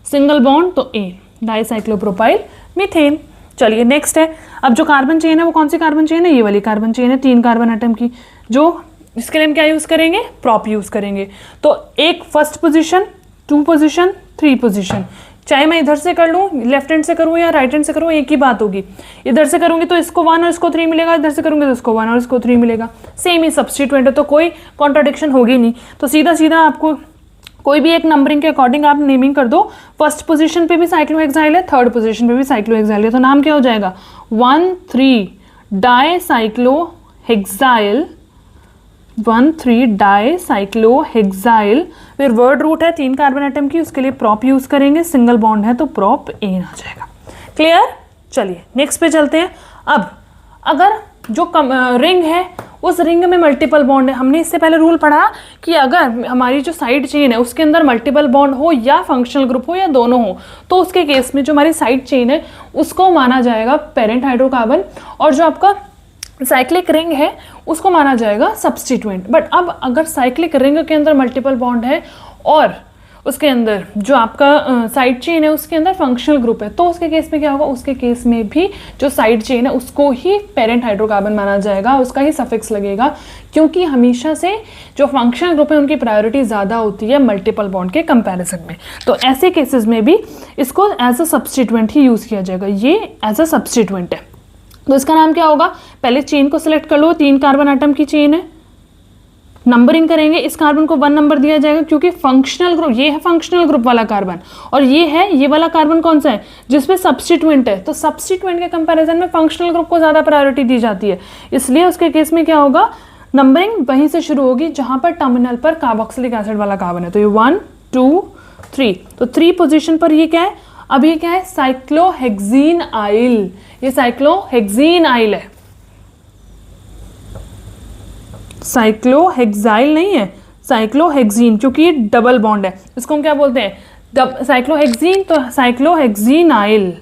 सिंगल बॉन्ड तो एन, डाईसाइक्लोप्रोपाइल मीथेन। चलिए नेक्स्ट है, अब जो कार्बन चेन है वो कौन सी कार्बन चेन है, ये वाली कार्बन चेन है 3 कार्बन एटम की, जो इसके लिए हम क्या यूज करेंगे, प्रॉप यूज करेंगे। तो एक फर्स्ट पोजीशन, 2 पोजीशन, 3 पोजीशन, चाहे मैं इधर से कर लूँ, लेफ्ट हैंड से करूँ या राइट हैंड से करूँ, एक ही बात होगी। इधर से करूँगी तो इसको 1 और इसको 3 मिलेगा, इधर से करूँगी तो इसको 1 और इसको 3 मिलेगा, सेम ही सब्स्टिट्यूएंट है तो कोई कॉन्ट्राडिक्शन होगी नहीं। तो सीधा सीधा आपको कोई भी एक नंबरिंग के अकॉर्डिंग आप नेमिंग कर दो। फर्स्ट पोजीशन पे भी साइक्लोहेक्साइल है, थर्ड पोजीशन पे भी साइक्लोहेक्साइल है, तो नाम क्या हो जाएगा 1,3 डाईसाइक्लोहेक्साइल, 1,3 डाईसाइक्लोहेक्साइल। फिर वर्ड रूट है 3 कार्बन एटम की, उसके लिए प्रॉप यूज करेंगे, सिंगल बॉन्ड है तो प्रॉप एन आ जाएगा। क्लियर। चलिए नेक्स्ट पे चलते हैं। अब अगर जो रिंग है उस रिंग में मल्टीपल बॉन्ड है, हमने इससे पहले रूल पढ़ा कि अगर हमारी जो साइड चेन है उसके अंदर मल्टीपल बॉन्ड हो या फंक्शनल ग्रुप हो या दोनों हो, तो उसके केस में जो हमारी साइड चेन है उसको माना जाएगा पेरेंट हाइड्रोकार्बन और जो आपका साइक्लिक रिंग है उसको माना जाएगा सब्स्टिट्यूएंट। बट अब अगर साइक्लिक रिंग के अंदर मल्टीपल बॉन्ड है और उसके अंदर जो आपका साइड चेन है उसके अंदर फंक्शनल ग्रुप है, तो उसके केस में क्या होगा, उसके केस में भी जो साइड चेन है उसको ही पेरेंट हाइड्रोकार्बन माना जाएगा, उसका ही सफिक्स लगेगा, क्योंकि हमेशा से जो फंक्शनल ग्रुप है उनकी प्रायोरिटी ज़्यादा होती है मल्टीपल बॉन्ड के कंपैरिजन में। तो ऐसे केसेस में भी इसको एज अ सब्स्टिट्यूएंट ही यूज़ किया जाएगा, ये एज अ सब्स्टिट्यूएंट है। तो इसका नाम क्या होगा, पहले चेन को सिलेक्ट कर लो, 3 कार्बन आइटम की चेन है, नंबरिंग करेंगे, इस कार्बन को 1 नंबर दिया जाएगा क्योंकि फंक्शनल ग्रुप, ये है फंक्शनल ग्रुप वाला कार्बन और ये वाला कार्बन कौन सा है जिसपे सब्स्टिट्यूएंट है, तो सब्स्टिट्यूएंट के कंपैरिजन में फंक्शनल ग्रुप को ज्यादा प्रायोरिटी दी जाती है, इसलिए उसके केस में क्या होगा, नंबरिंग वहीं से शुरू होगी जहां पर टर्मिनल पर कार्बोक्सिलिक एसिड वाला कार्बन है। तो ये 1 2 3, तो 3 पोजिशन पर ये क्या है, अब ये क्या है, साइक्लोहेक्सीन आइल, ये साइक्लोहेक्सीन आइल है, साइक्लोहेक्साइल नहीं है, साइक्लोहेक्सीन, क्योंकि ये डबल बॉन्ड है, इसको हम क्या बोलते हैं साइक्लोहेक्सीन, तो साइक्लोहेक्सीन आइल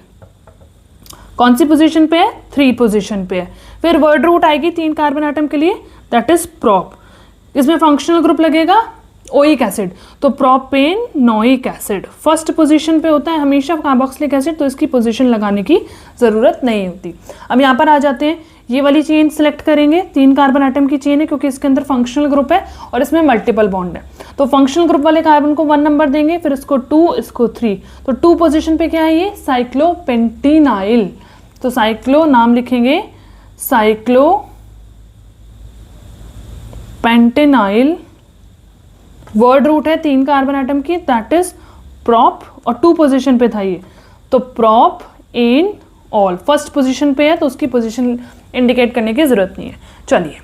कौन सी पोजीशन पे है, 3 पोजीशन पे है। फिर वर्ड रूट आएगी 3 कार्बन आइटम के लिए, दैट इज प्रॉप, इसमें फंक्शनल ग्रुप लगेगा ओइक एसिड, तो प्रोपेनोइक एसिड फर्स्ट पोजीशन पे होता है हमेशा कार्बोक्सिलिक एसिड, तो इसकी पोजीशन लगाने की जरूरत नहीं होती। अब यहाँ पर आ जाते हैं, ये वाली चेन सिलेक्ट करेंगे, 3 कार्बन आइटम की चेन है क्योंकि इसके अंदर फंक्शनल ग्रुप है और इसमें मल्टीपल बॉन्ड है, तो फंक्शनल ग्रुप वाले कार्बन को 1 नंबर देंगे, फिर इसको 2, इसको 3, तो 2 पोजीशन पे क्या है, ये साइक्लोपेंटेनाइल, तो साइक्लो नाम लिखेंगे साइक्लोपेंटेनाइल, वर्ड रूट है 3 कार्बन आइटम की, दैट इज प्रॉप, और 2 पोजीशन पे था ये, तो prop in all, first position पे है तो उसकी पोजीशन इंडिकेट करने की जरूरत नहीं है। चलिए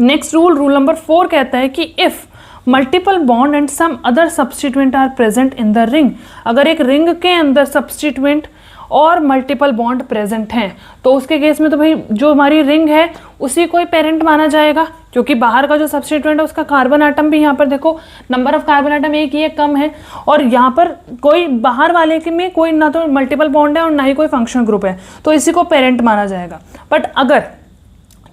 नेक्स्ट रूल नंबर 4 कहता है कि if multiple bond and some other substituent are present in the ring, अगर एक रिंग के अंदर सब्स्टिट्यूएंट और मल्टीपल बॉन्ड प्रेजेंट हैं तो उसके केस में तो भाई जो हमारी रिंग है उसी को ही पेरेंट माना जाएगा, क्योंकि बाहर का जो सब्स्टिट्यूएंट है उसका कार्बन आइटम भी यहाँ पर देखो नंबर ऑफ कार्बन आइटम एक ही है, कम है, और यहाँ पर कोई बाहर वाले के में कोई ना तो मल्टीपल बॉन्ड है और ना ही कोई फंक्शनल ग्रुप है, तो इसी को पेरेंट माना जाएगा। बट अगर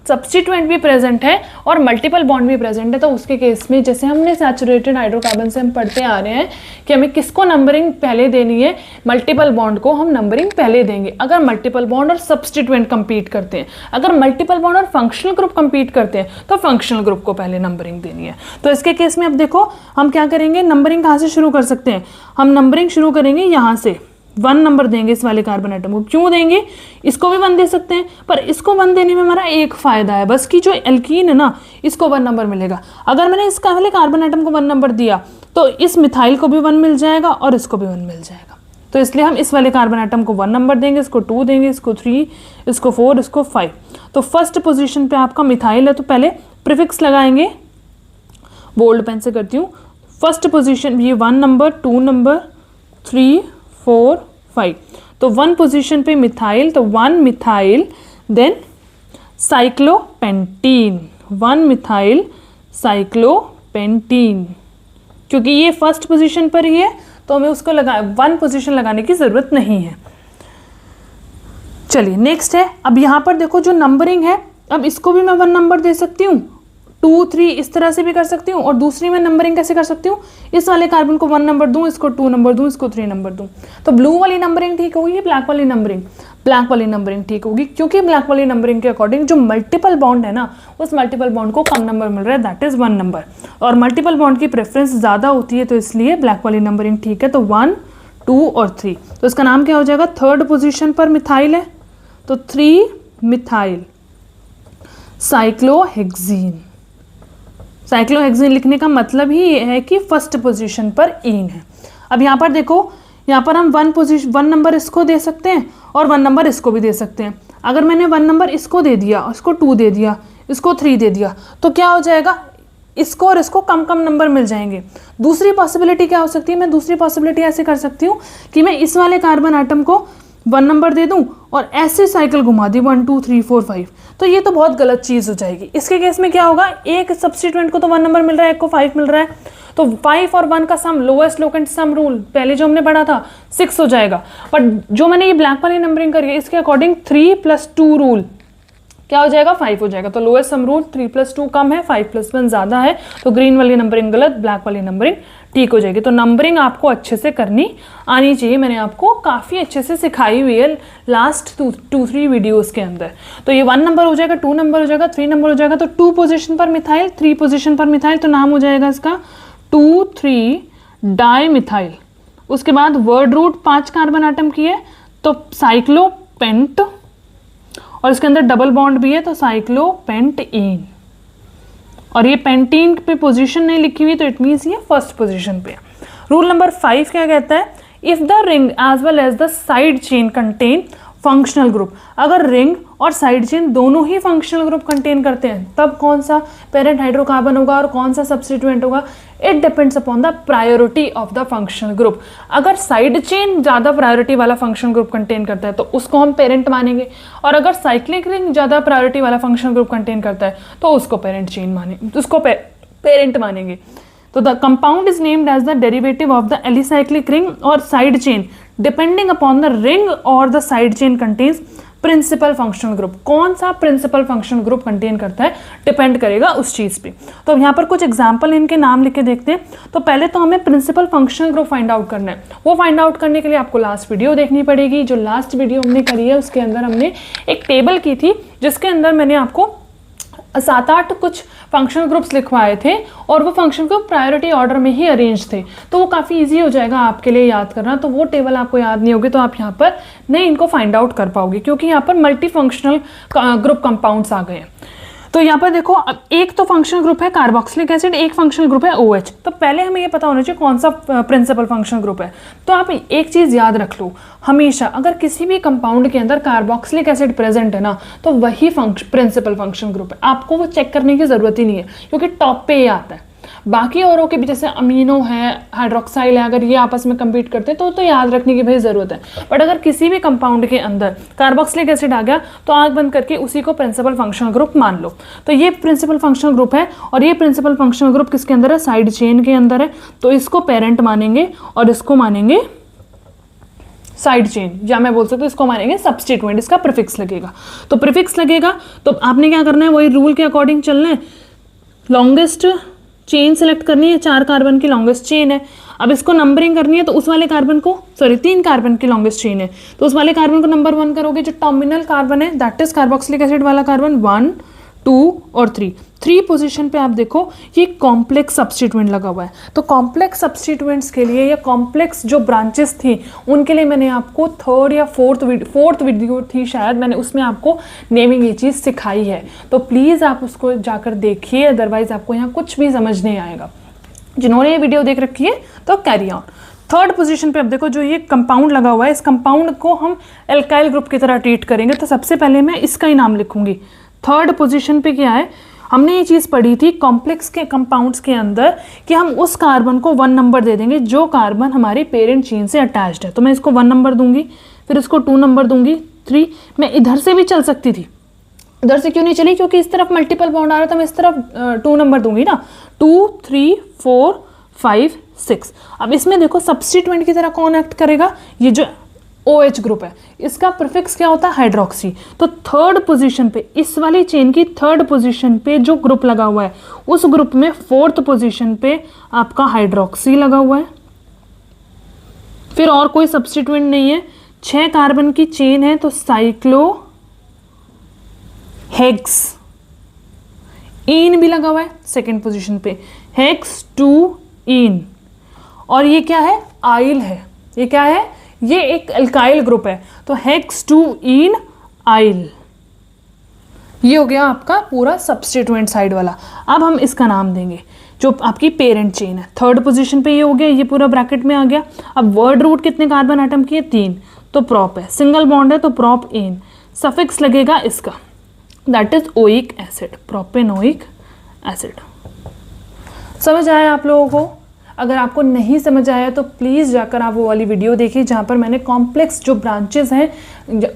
सब्स्टिट्यूएंट भी प्रेजेंट है और मल्टीपल बॉन्ड भी प्रेजेंट है, तो उसके केस में जैसे हमने सैचुरेटेड हाइड्रोकार्बन से हम पढ़ते आ रहे हैं कि हमें किसको नंबरिंग पहले देनी है, मल्टीपल बॉन्ड को हम नंबरिंग पहले देंगे अगर मल्टीपल बॉन्ड और सब्स्टिट्यूएंट कंपीट करते हैं। अगर मल्टीपल बॉन्ड और फंक्शनल ग्रुप कंपीट करते हैं तो फंक्शनल ग्रुप को पहले नंबरिंग देनी है। तो इसके केस में अब देखो हम क्या करेंगे, नंबरिंग कहाँ से शुरू कर सकते हैं, हम नंबरिंग शुरू करेंगे यहाँ से, 1 नंबर देंगे इस वाले कार्बन आइटम को। क्यों देंगे, इसको भी 1 दे सकते हैं, पर इसको 1 देने में हमारा एक फायदा है बस कि जो एल्कीन है ना इसको 1 नंबर मिलेगा। अगर मैंने इस वाले कार्बन आइटम को 1 नंबर दिया तो इस मिथाइल को भी 1 मिल जाएगा और इसको भी 1 मिल जाएगा। तो इसलिए हम इस वाले कार्बन आइटम को 1 नंबर देंगे, इसको 2 देंगे, इसको 3, इसको 4, इसको 5। तो फर्स्ट पोजिशन पे आपका मिथाइल है, तो पहले प्रीफिक्स लगाएंगे, बोल्ड पेन से करती हूँ। फर्स्ट पोजिशन ये 1 नंबर, 2 नंबर, 3, 4, 5। तो 1 पोजीशन पे मिथाइल, तो 1 methyl, then cyclopentene, 1 methyl cyclopentene. क्योंकि ये फर्स्ट पोजीशन पर ही है तो हमें उसको 1 पोजीशन लगाने की जरूरत नहीं है। चलिए नेक्स्ट है, अब यहां पर देखो जो नंबरिंग है, अब इसको भी मैं 1 नंबर दे सकती हूँ, 2, 3 इस तरह से भी कर सकती हूँ। और दूसरी मैं नंबरिंग कैसे कर सकती हूँ, इस वाले कार्बन को 1 नंबर दूँ, इसको 2 नंबर दूँ, इसको 3 नंबर दूँ। तो ब्लू वाली नंबरिंग ठीक होगी, ब्लैक वाली नंबरिंग, ब्लैक वाली नंबरिंग ठीक होगी, क्योंकि ब्लैक वाली नंबरिंग के अकॉर्डिंग जो मल्टीपल बॉन्ड है ना उस मल्टीपल बॉन्ड को कम नंबर मिल रहा है, दैट इज 1 नंबर। और मल्टीपल बॉन्ड की प्रेफरेंस ज़्यादा होती है, तो इसलिए ब्लैक वाली नंबरिंग ठीक है। तो 1, 2 और 3, तो इसका नाम क्या हो जाएगा, थर्ड पोजिशन पर मिथाइल है तो 3 मिथाइल साइक्लोहेक्सीन। साइक्लोहेक्सीन लिखने का मतलब ही ये है कि फर्स्ट पोजीशन पर ईन है। अब यहाँ पर देखो, यहाँ पर हम 1 नंबर इसको दे सकते हैं और 1 नंबर इसको भी दे सकते हैं। अगर मैंने 1 नंबर इसको दे दिया, इसको 2 दे दिया, इसको 3 दे दिया, तो क्या हो जाएगा, इसको और इसको कम कम नंबर मिल जाएंगे। दूसरी पॉसिबिलिटी क्या हो सकती है, मैं दूसरी पॉसिबिलिटी ऐसे कर सकती हूँ कि मैं इस वाले कार्बन आइटम को 1 नंबर दे दूं और ऐसे साइकिल घुमा दी 1, 2, 3, 4, 5, तो ये तो बहुत गलत चीज़ हो जाएगी। इसके केस में क्या होगा, एक सब्स्टिट्यूएंट को तो 1 नंबर मिल रहा है, एक को 5 मिल रहा है, तो 5 और 1 का सम, लोएस्ट लोकेंट सम रूल पहले जो हमने पढ़ा था 6 हो जाएगा। बट जो मैंने ये ब्लैक वाली नंबरिंग करी है इसके अकॉर्डिंग 3 + 2 रूल क्या हो जाएगा, 5 हो जाएगा। तो लोएस्ट सम रूल 3 + 2 कम है, 5 + 1 ज़्यादा है, तो ग्रीन वाली नंबरिंग गलत, ब्लैक वाली नंबरिंग ठीक हो जाएगी। तो नंबरिंग आपको अच्छे से करनी आनी चाहिए, मैंने आपको काफ़ी अच्छे से सिखाई हुई है लास्ट 2-3 वीडियोस के अंदर। तो ये 1 नंबर हो जाएगा, 2 नंबर हो जाएगा, 3 नंबर हो जाएगा, तो 2 पोजीशन पर मिथाइल, 3 पोजीशन पर मिथाइल, तो नाम हो जाएगा इसका 2,3 डाइमिथाइल। उसके बाद वर्ड रूट 5 कार्बन आइटम की है तो साइक्लोपेंट, और इसके अंदर डबल बॉन्ड भी है तो साइक्लोपेंटीन। और ये पेंटीन पे पोजीशन नहीं लिखी हुई तो इट मीन्स ये फर्स्ट पोजीशन पे है। रूल नंबर 5 क्या कहता है, if the ring as well as the side chain contain functional group, अगर रिंग और साइड चेन दोनों ही फंक्शनल ग्रुप कंटेन करते हैं तब कौन सा पेरेंट हाइड्रोकार्बन होगा और कौन सा सब्स्टिट्यूएंट होगा, it depends upon the priority of the functional group. अगर साइड चेन ज़्यादा प्रायोरिटी वाला फंक्शनल ग्रुप कंटेन करता है तो उसको हम पेरेंट मानेंगे, और अगर साइक्लिक रिंग ज़्यादा प्रायोरिटी वाला फंक्शनल ग्रुप कंटेन करता है तो उसको पेरेंट चेन मानेंगे, उसको पेरेंट मानेंगे। तो the compound is named as the derivative of the alicyclic ring or side chain depending upon the ring or the side chain contains principal functional group. कौन सा प्रिंसिपल फंक्शनल ग्रुप कंटेन करता है depend करेगा उस चीज़ पे। तो यहाँ पर कुछ एग्जांपल इनके नाम लिख के देखते हैं। तो पहले तो हमें principal functional group find out करना है। वो फाइंड आउट करने के लिए आपको लास्ट वीडियो देखनी पड़ेगी। जो लास्ट वीडियो हमने करी है उसके अंदर हमने एक टेबल की थी जिसके अंदर मैंने आपको 7-8 कुछ फंक्शनल ग्रुप्स लिखवाए थे और वो फंक्शनल ग्रुप प्रायोरिटी ऑर्डर में ही अरेंज थे, तो वो काफ़ी इजी हो जाएगा आपके लिए याद करना। तो वो टेबल आपको याद नहीं होगी तो आप यहाँ पर नहीं इनको फाइंड आउट कर पाओगे क्योंकि यहाँ पर मल्टी फंक्शनल ग्रुप कंपाउंड्स आ गए हैं। तो यहाँ पर देखो एक तो फंक्शनल ग्रुप है कार्बोक्सिलिक एसिड, एक फंक्शनल ग्रुप है OH। तो पहले हमें ये पता होना चाहिए कौन सा प्रिंसिपल फंक्शनल ग्रुप है। तो आप एक चीज़ याद रख लो, हमेशा अगर किसी भी कंपाउंड के अंदर कार्बोक्सिलिक एसिड प्रेजेंट है ना तो वही प्रिंसिपल फंक्शनल ग्रुप है। आपको वो चेक करने की ज़रूरत ही नहीं है क्योंकि टॉप पे ये आता है। बाकी औरों के भी जैसे अमीनो है, हाइड्रोक्साइल है, अगर ये आपस में कंपीट करते हैं तो याद रखने की भाई ज़रूरत है। बट अगर किसी भी कंपाउंड के अंदर कार्बोक्सिलिक एसिड आ गया तो आंख बंद करके उसी को प्रिंसिपल फंक्शनल ग्रुप मान लो। तो ये प्रिंसिपल फंक्शनल ग्रुप है और ये प्रिंसिपल फंक्शनल ग्रुप किसके अंदर है, साइड चेन के अंदर है। तो इसको पेरेंट मानेंगे और इसको मानेंगे साइड चेन, या मैं बोल सकती हूँ इसको मानेंगे सब्स्टिट्यूएंट, इसका प्रीफिक्स लगेगा। तो प्रीफिक्स लगेगा तो आपने क्या करना है, वही रूल के अकॉर्डिंग चलना है, लॉन्गेस्ट चेन सेलेक्ट करनी है, 4 कार्बन की लॉन्गेस्ट चेन है। अब इसको नंबरिंग करनी है तो उस वाले कार्बन को, सॉरी 3 कार्बन की लॉन्गेस्ट चेन है तो उस वाले कार्बन को नंबर 1 करोगे, जो टर्मिनल कार्बन है दैट इज कार्बोक्सिलिक एसिड वाला कार्बन 1, 2 और 3 पोजीशन पे आप देखो ये कॉम्प्लेक्स सब्स्टिट्यूएंट लगा हुआ है। तो कॉम्प्लेक्स सब्स्टिट्यूएंट्स के लिए या कॉम्प्लेक्स जो ब्रांचेस थी उनके लिए मैंने आपको थर्ड या फोर्थ वीडियो थी शायद, मैंने उसमें आपको नेमिंग ये चीज़ सिखाई है। तो प्लीज़ आप उसको जाकर देखिए, अदरवाइज आपको यहाँ कुछ भी समझ नहीं आएगा। जिन्होंने ये वीडियो देख रखी है तो कैरी ऑन। थर्ड पोजीशन पे अब देखो जो ये कंपाउंड लगा हुआ है, इस कंपाउंड को हम एल्काइल ग्रुप की तरह ट्रीट करेंगे। तो सबसे पहले मैं इसका ही नाम लिखूंगी। थर्ड पोजीशन पे क्या है, हमने ये चीज़ पढ़ी थी कॉम्प्लेक्स के कंपाउंड्स के अंदर कि हम उस कार्बन को 1 नंबर दे देंगे जो कार्बन हमारे पेरेंट चेन से अटैच्ड है। तो मैं इसको 1 नंबर दूंगी, फिर इसको 2 नंबर दूंगी, 3। मैं इधर से भी चल सकती थी, इधर से क्यों नहीं चली, क्योंकि इस तरफ मल्टीपल बॉन्ड आ रहा था, मैं इस तरफ 2 नंबर दूंगी ना, 2, 3, 4, 5, 6। अब इसमें देखो सब्स्टिट्यूएंट की तरह कौन एक्ट करेगा, ये जो OH ग्रुप है, इसका प्रीफिक्स क्या होता है, हाइड्रोक्सी। तो थर्ड पोजीशन पे, इस वाली चेन की थर्ड पोजीशन पे जो ग्रुप लगा हुआ है, उस ग्रुप में फोर्थ पोजीशन पे आपका हाइड्रोक्सी लगा हुआ है। फिर और कोई सब्स्टिट्यूएंट नहीं है, 6 कार्बन की चेन है तो साइक्लो हेक्स इन भी लगा हुआ है सेकेंड पोजीशन पे, हेक्स 2 इन। और ये क्या है, आइल है। ये क्या है, ये एक अल्काइल ग्रुप है तो हेक्स 2 इन आइल। ये हो गया आपका पूरा सब्स्टिट्यूएंट साइड वाला। अब हम इसका नाम देंगे जो आपकी पेरेंट चेन है। थर्ड पोजीशन पे ये हो गया, ये पूरा ब्रैकेट में आ गया। अब वर्ड रूट कितने कार्बन एटम की है, 3, तो प्रॉप है। सिंगल बॉन्ड है तो प्रॉप इन, सफिक्स लगेगा इसका that is oic acid, propanoic acid. समझ आया आप लोगों को? अगर आपको नहीं समझ आया तो प्लीज़ जाकर आप वो वाली वीडियो देखिए जहाँ पर मैंने कॉम्प्लेक्स जो ब्रांचेस हैं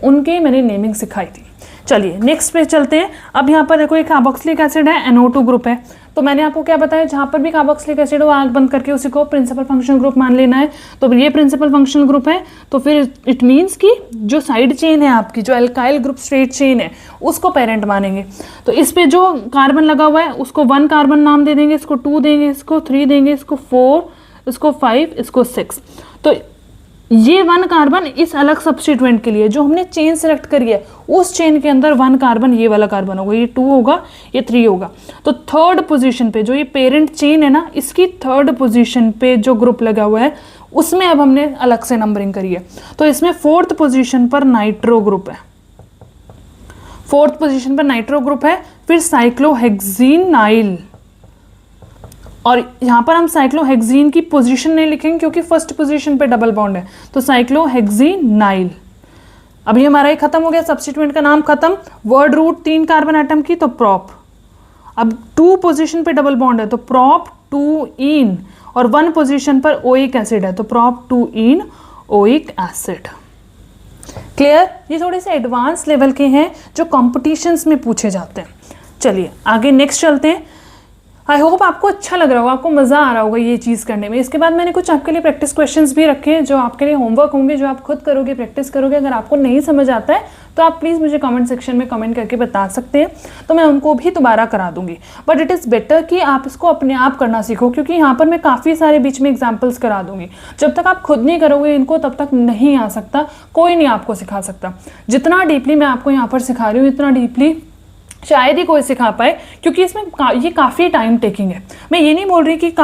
उनके मैंने नेमिंग सिखाई थी। चलिए नेक्स्ट पे चलते हैं। अब यहाँ पर देखो एक कार्बोक्सिलिक एसिड है, NO2 ग्रुप है। तो मैंने आपको क्या बताया, जहाँ पर भी कार्बोक्सिलिक एसिड हो आंख बंद करके उसी को प्रिंसिपल फंक्शनल ग्रुप मान लेना है। तो ये प्रिंसिपल फंक्शनल ग्रुप है, तो फिर इट मीन्स कि जो साइड चेन है आपकी, जो एल्काइल ग्रुप स्ट्रेट चेन है, उसको पेरेंट मानेंगे। तो इस पे जो कार्बन लगा हुआ है उसको 1 कार्बन नाम दे देंगे, इसको 2 देंगे, इसको 3 देंगे, इसको 4, इसको 5, इसको 6। तो ये 1 कार्बन इस अलग सब्स्टिट्यूएंट के लिए जो हमने चेन सेलेक्ट करी है, उस चेन के अंदर 1 कार्बन ये वाला कार्बन होगा, ये 2 होगा, ये 3 होगा। तो थर्ड पोजीशन पे जो ये पेरेंट चेन है ना, इसकी थर्ड पोजीशन पे जो ग्रुप लगा हुआ है उसमें अब हमने अलग से नंबरिंग करी है। तो इसमें फोर्थ पोजीशन पर नाइट्रो ग्रुप है, फोर्थ पोजीशन पर नाइट्रो ग्रुप है। फिर साइक्लोहेक्सीनाइल, और यहाँ पर हम साइक्लोहेक्सीन की पोजीशन नहीं लिखेंगे क्योंकि फर्स्ट पोजीशन पे डबल बॉन्ड है, तो साइक्लोहेक्सीनाइल। अभी हमारा ये खत्म हो गया, सब्स्टिट्यूएंट का नाम खत्म। वर्ड रूट 3 कार्बन एटम की तो प्रॉप। अब 2 पोजीशन पे डबल बॉन्ड है तो प्रॉप 2 इन, और 1 पोजीशन पर ओइक एसिड है तो प्रॉप 2 इन ओइक एसिड। क्लियर? ये थोड़े से एडवांस लेवल के हैं जो कॉम्पिटिशन्स में पूछे जाते हैं। चलिए आगे नेक्स्ट चलते हैं। आई होप आपको अच्छा लग रहा होगा, आपको मज़ा आ रहा होगा ये चीज़ करने में। इसके बाद मैंने कुछ आपके लिए प्रैक्टिस क्वेश्चंस भी रखे हैं जो आपके लिए होमवर्क होंगे, जो आप खुद करोगे, प्रैक्टिस करोगे। अगर आपको नहीं समझ आता है तो आप प्लीज़ मुझे कमेंट सेक्शन में कमेंट करके बता सकते हैं, तो मैं उनको भी दोबारा करा दूंगी। बट इट इज़ बेटर कि आप इसको अपने आप करना सीखो, क्योंकि यहाँ पर मैं काफ़ी सारे बीच में एग्जाम्पल्स करा दूंगी। जब तक आप खुद नहीं करोगे इनको तब तक नहीं आ सकता, कोई नहीं आपको सिखा सकता। जितना डीपली मैं आपको यहाँ पर सिखा रही हूँ इतना डीपली शायद ही कोई सिखा पाए, क्योंकि इसमें ये काफ़ी टाइम टेकिंग है। मैं ये नहीं बोल रही कि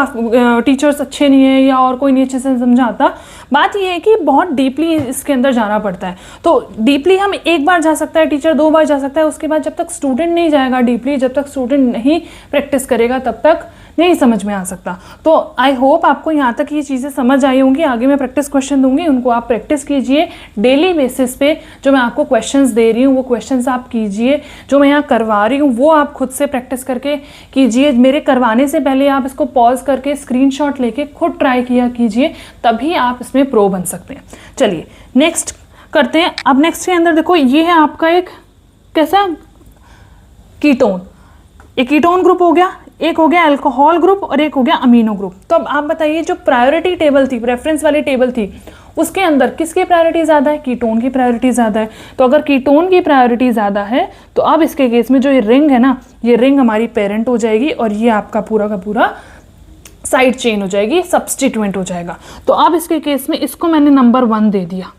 टीचर्स अच्छे नहीं है या और कोई नहीं अच्छे से समझाता। बात ये है कि बहुत डीपली इसके अंदर जाना पड़ता है। तो डीपली हम एक बार जा सकता है टीचर, 2 बार जा सकता है, उसके बाद जब तक स्टूडेंट नहीं जाएगा डीपली, जब तक स्टूडेंट नहीं प्रैक्टिस करेगा तब तक नहीं समझ में आ सकता। तो आई होप आपको यहाँ तक ये चीज़ें समझ आई होंगी। आगे मैं प्रैक्टिस क्वेश्चन दूंगी, उनको आप प्रैक्टिस कीजिए डेली बेसिस पे। जो मैं आपको क्वेश्चंस दे रही हूँ वो क्वेश्चंस आप कीजिए, जो मैं यहाँ करवा रही हूँ वो आप खुद से प्रैक्टिस करके कीजिए। मेरे करवाने से पहले आप इसको पॉज करके स्क्रीनशॉट लेके खुद ट्राई किया कीजिए, तभी आप इसमें प्रो बन सकते हैं। चलिए नेक्स्ट करते हैं। अब नेक्स्ट के अंदर देखो, ये है आपका एक कैसा कीटोन, एक कीटोन ग्रुप हो गया। एक हो गया अल्कोहल ग्रुप और एक हो गया अमीनो ग्रुप। तो अब आप बताइए, जो प्रायोरिटी टेबल थी, प्रेफरेंस वाली टेबल थी, उसके अंदर किसकी प्रायोरिटी ज़्यादा है? कीटोन की प्रायोरिटी ज़्यादा है। तो अगर कीटोन की प्रायोरिटी ज़्यादा है तो अब इसके केस में जो ये रिंग है ना, ये रिंग हमारी पेरेंट हो जाएगी और ये आपका पूरा का पूरा साइड चेन हो जाएगी, सब्स्टिट्यूएंट हो जाएगा। तो अब इसके केस में इसको मैंने नंबर 1 दे दिया,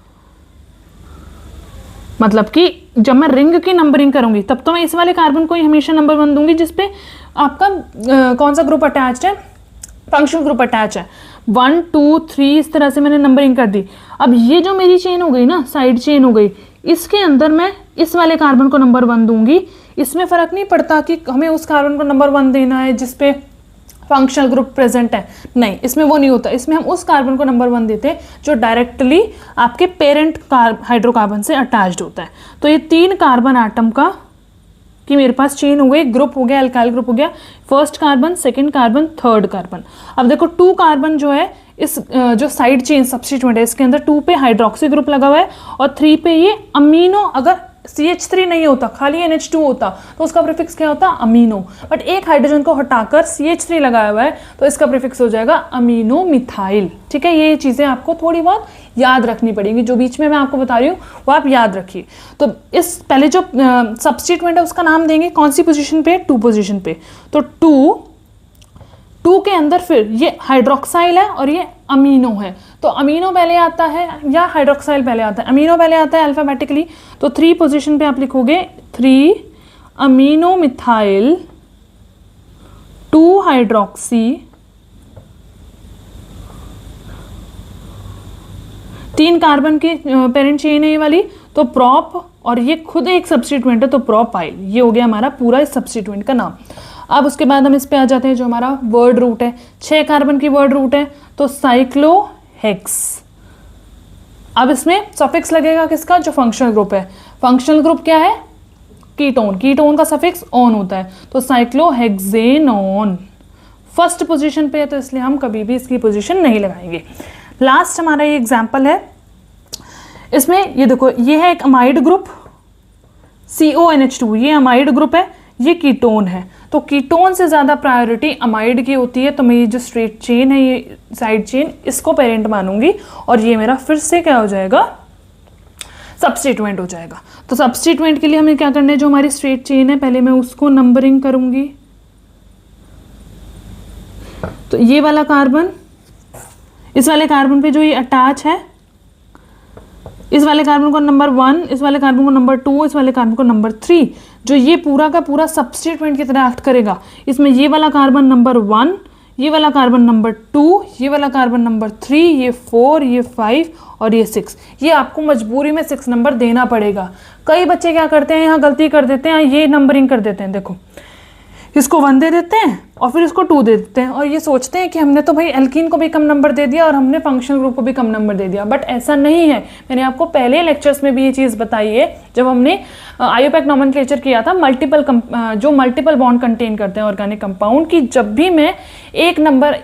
मतलब कि जब मैं रिंग की नंबरिंग करूंगी तब तो मैं इस वाले कार्बन को ही हमेशा नंबर 1 दूंगी जिसपे आपका कौन सा ग्रुप अटैच्ड है? फंक्शनल ग्रुप अटैच है। 1 2 3 इस तरह से मैंने नंबरिंग कर दी। अब ये जो मेरी चेन हो गई ना, साइड चेन हो गई, इसके अंदर मैं इस वाले कार्बन को नंबर 1 दूंगी। इसमें फर्क नहीं पड़ता कि हमें उस कार्बन को नंबर 1 देना है जिसपे फंक्शनल ग्रुप प्रेजेंट है, नहीं, इसमें वो नहीं होता। इसमें हम उस कार्बन को नंबर 1 देते हैं जो डायरेक्टली आपके पेरेंट हाइड्रोकार्बन से अटैच्ड होता है। तो ये 3 कार्बन आटम का कि मेरे पास चेन हो गई, ग्रुप हो गया, अल्काइल ग्रुप हो गया, first carbon, second carbon, third carbon. अब देखो 2 कार्बन जो है इस जो साइड चेन सब्स्टिट्यूएंट है इसके अंदर 2 पे हाइड्रोक्सी ग्रुप लगा हुआ है और 3 पे ये अमीनो, अगर CH3 नहीं होता, खाली NH2 होता तो उसका प्रीफिक्स क्या होता? अमीनो। बट एक हाइड्रोजन को हटाकर CH3 लगाया हुआ है तो इसका प्रीफिक्स हो जाएगा अमीनो मिथाइल। ठीक है, ये चीज़ें आपको थोड़ी बहुत याद रखनी पड़ेंगी, जो बीच में मैं आपको बता रही हूँ वो आप याद रखिए। तो इस पहले जो सब्स्टिट्यूएंट है उसका नाम देंगे कौन सी पोजीशन पे? 2 पोजीशन पे। तो 2 के अंदर फिर ये हाइड्रोक्साइल है और ये अमीनो है। तो अमीनो पहले आता है या हाइड्रोक्साइल पहले आता है? अमीनो पहले आता है अल्फाबेटिकली। तो 3 पोजीशन पे आप लिखोगे 3 अमीनो मिथाइल 2 हाइड्रोक्सी 3 कार्बन की पेरेंट चेन है ये वाली, तो प्रोप, और ये खुद एक सब्स्टिट्यूएंट है तो प्रोपाइल। ये हो गया हमारा पूरा इस सब्स्टिट्यूएंट का नाम। अब उसके बाद हम इस पे आ जाते हैं जो हमारा वर्ड रूट है। 6 कार्बन की वर्ड रूट है तो साइक्लोहेक्स। अब इसमें सफिक्स लगेगा किसका? जो फंक्शनल ग्रुप है। फंक्शनल ग्रुप क्या है? कीटोन। कीटोन का सफिक्स ऑन होता है तो साइक्लोहेक्सेनॉन। फर्स्ट पोजीशन पे है तो इसलिए हम कभी भी इसकी पोजीशन नहीं लगाएंगे। लास्ट हमारा ये एग्जाम्पल है, इसमें ये देखो, ये है एक अमाइड ग्रुप CONH2, ये अमाइड ग्रुप है, ये कीटोन है। तो कीटोन से ज़्यादा प्रायोरिटी अमाइड की होती है, तो मैं ये जो स्ट्रेट चेन है, ये साइड चेन, इसको पेरेंट मानूंगी और ये मेरा फिर से क्या हो जाएगा? सब्स्टिट्यूएंट हो जाएगा। तो सब्स्टिट्यूएंट के लिए हमें क्या करना है? जो हमारी स्ट्रेट चेन है पहले मैं उसको नंबरिंग करूंगी। तो ये वाला कार्बन, इस वाले कार्बन पे जो ये अटैच है, इस वाले कार्बन को नंबर 1, इस वाले कार्बन को नंबर 2, इस वाले कार्बन को नंबर 3, जो ये पूरा का पूरा सब्स्टिट्यूएंट की तरह एक्ट करेगा। इसमें ये वाला कार्बन नंबर 1, ये वाला कार्बन नंबर 2, ये वाला कार्बन नंबर 3, ये 4, ये 5 और ये 6। ये आपको मजबूरी में 6 नंबर देना पड़ेगा। कई बच्चे क्या करते हैं, यहाँ गलती कर देते हैं, ये नंबरिंग कर देते हैं। देखो, इसको 1 दे देते हैं और फिर इसको 2 दे देते हैं और ये सोचते हैं कि हमने तो भाई एल्कीन को भी कम नंबर दे दिया और हमने फंक्शनल ग्रुप को भी कम नंबर दे दिया। बट ऐसा नहीं है। मैंने आपको पहले लेक्चर्स में भी ये चीज़ बताई है जब हमने आईयूपैक नॉमेनक्लेचर किया था, जो मल्टीपल बॉन्ड कंटेन करते हैं ऑर्गेनिक कंपाउंड की। जब भी मैं एक नंबर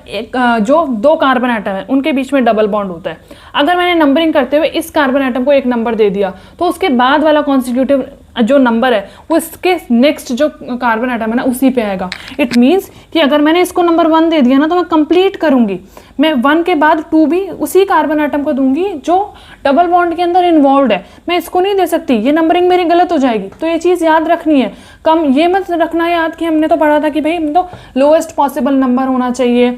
जो 2 कार्बन आइटम है उनके बीच में डबल बॉन्ड होता है, अगर मैंने नंबरिंग करते हुए इस कार्बन आइटम को 1 नंबर दे दिया तो उसके बाद वाला कॉन्सिक्यूटिव जो नंबर है वो इसके नेक्स्ट जो कार्बन आइटम है ना उसी पे आएगा। इट मीन्स कि अगर मैंने इसको नंबर 1 दे दिया ना तो मैं कंप्लीट करूंगी, मैं 1 के बाद 2 भी उसी कार्बन आइटम को दूंगी जो डबल बॉन्ड के अंदर इन्वॉल्व है। मैं इसको नहीं दे सकती, ये नंबरिंग मेरी गलत हो जाएगी। तो ये चीज़ याद रखनी है। कम ये मत रखना याद कि हमने तो पढ़ा था कि भाई तो लोएस्ट पॉसिबल नंबर होना चाहिए,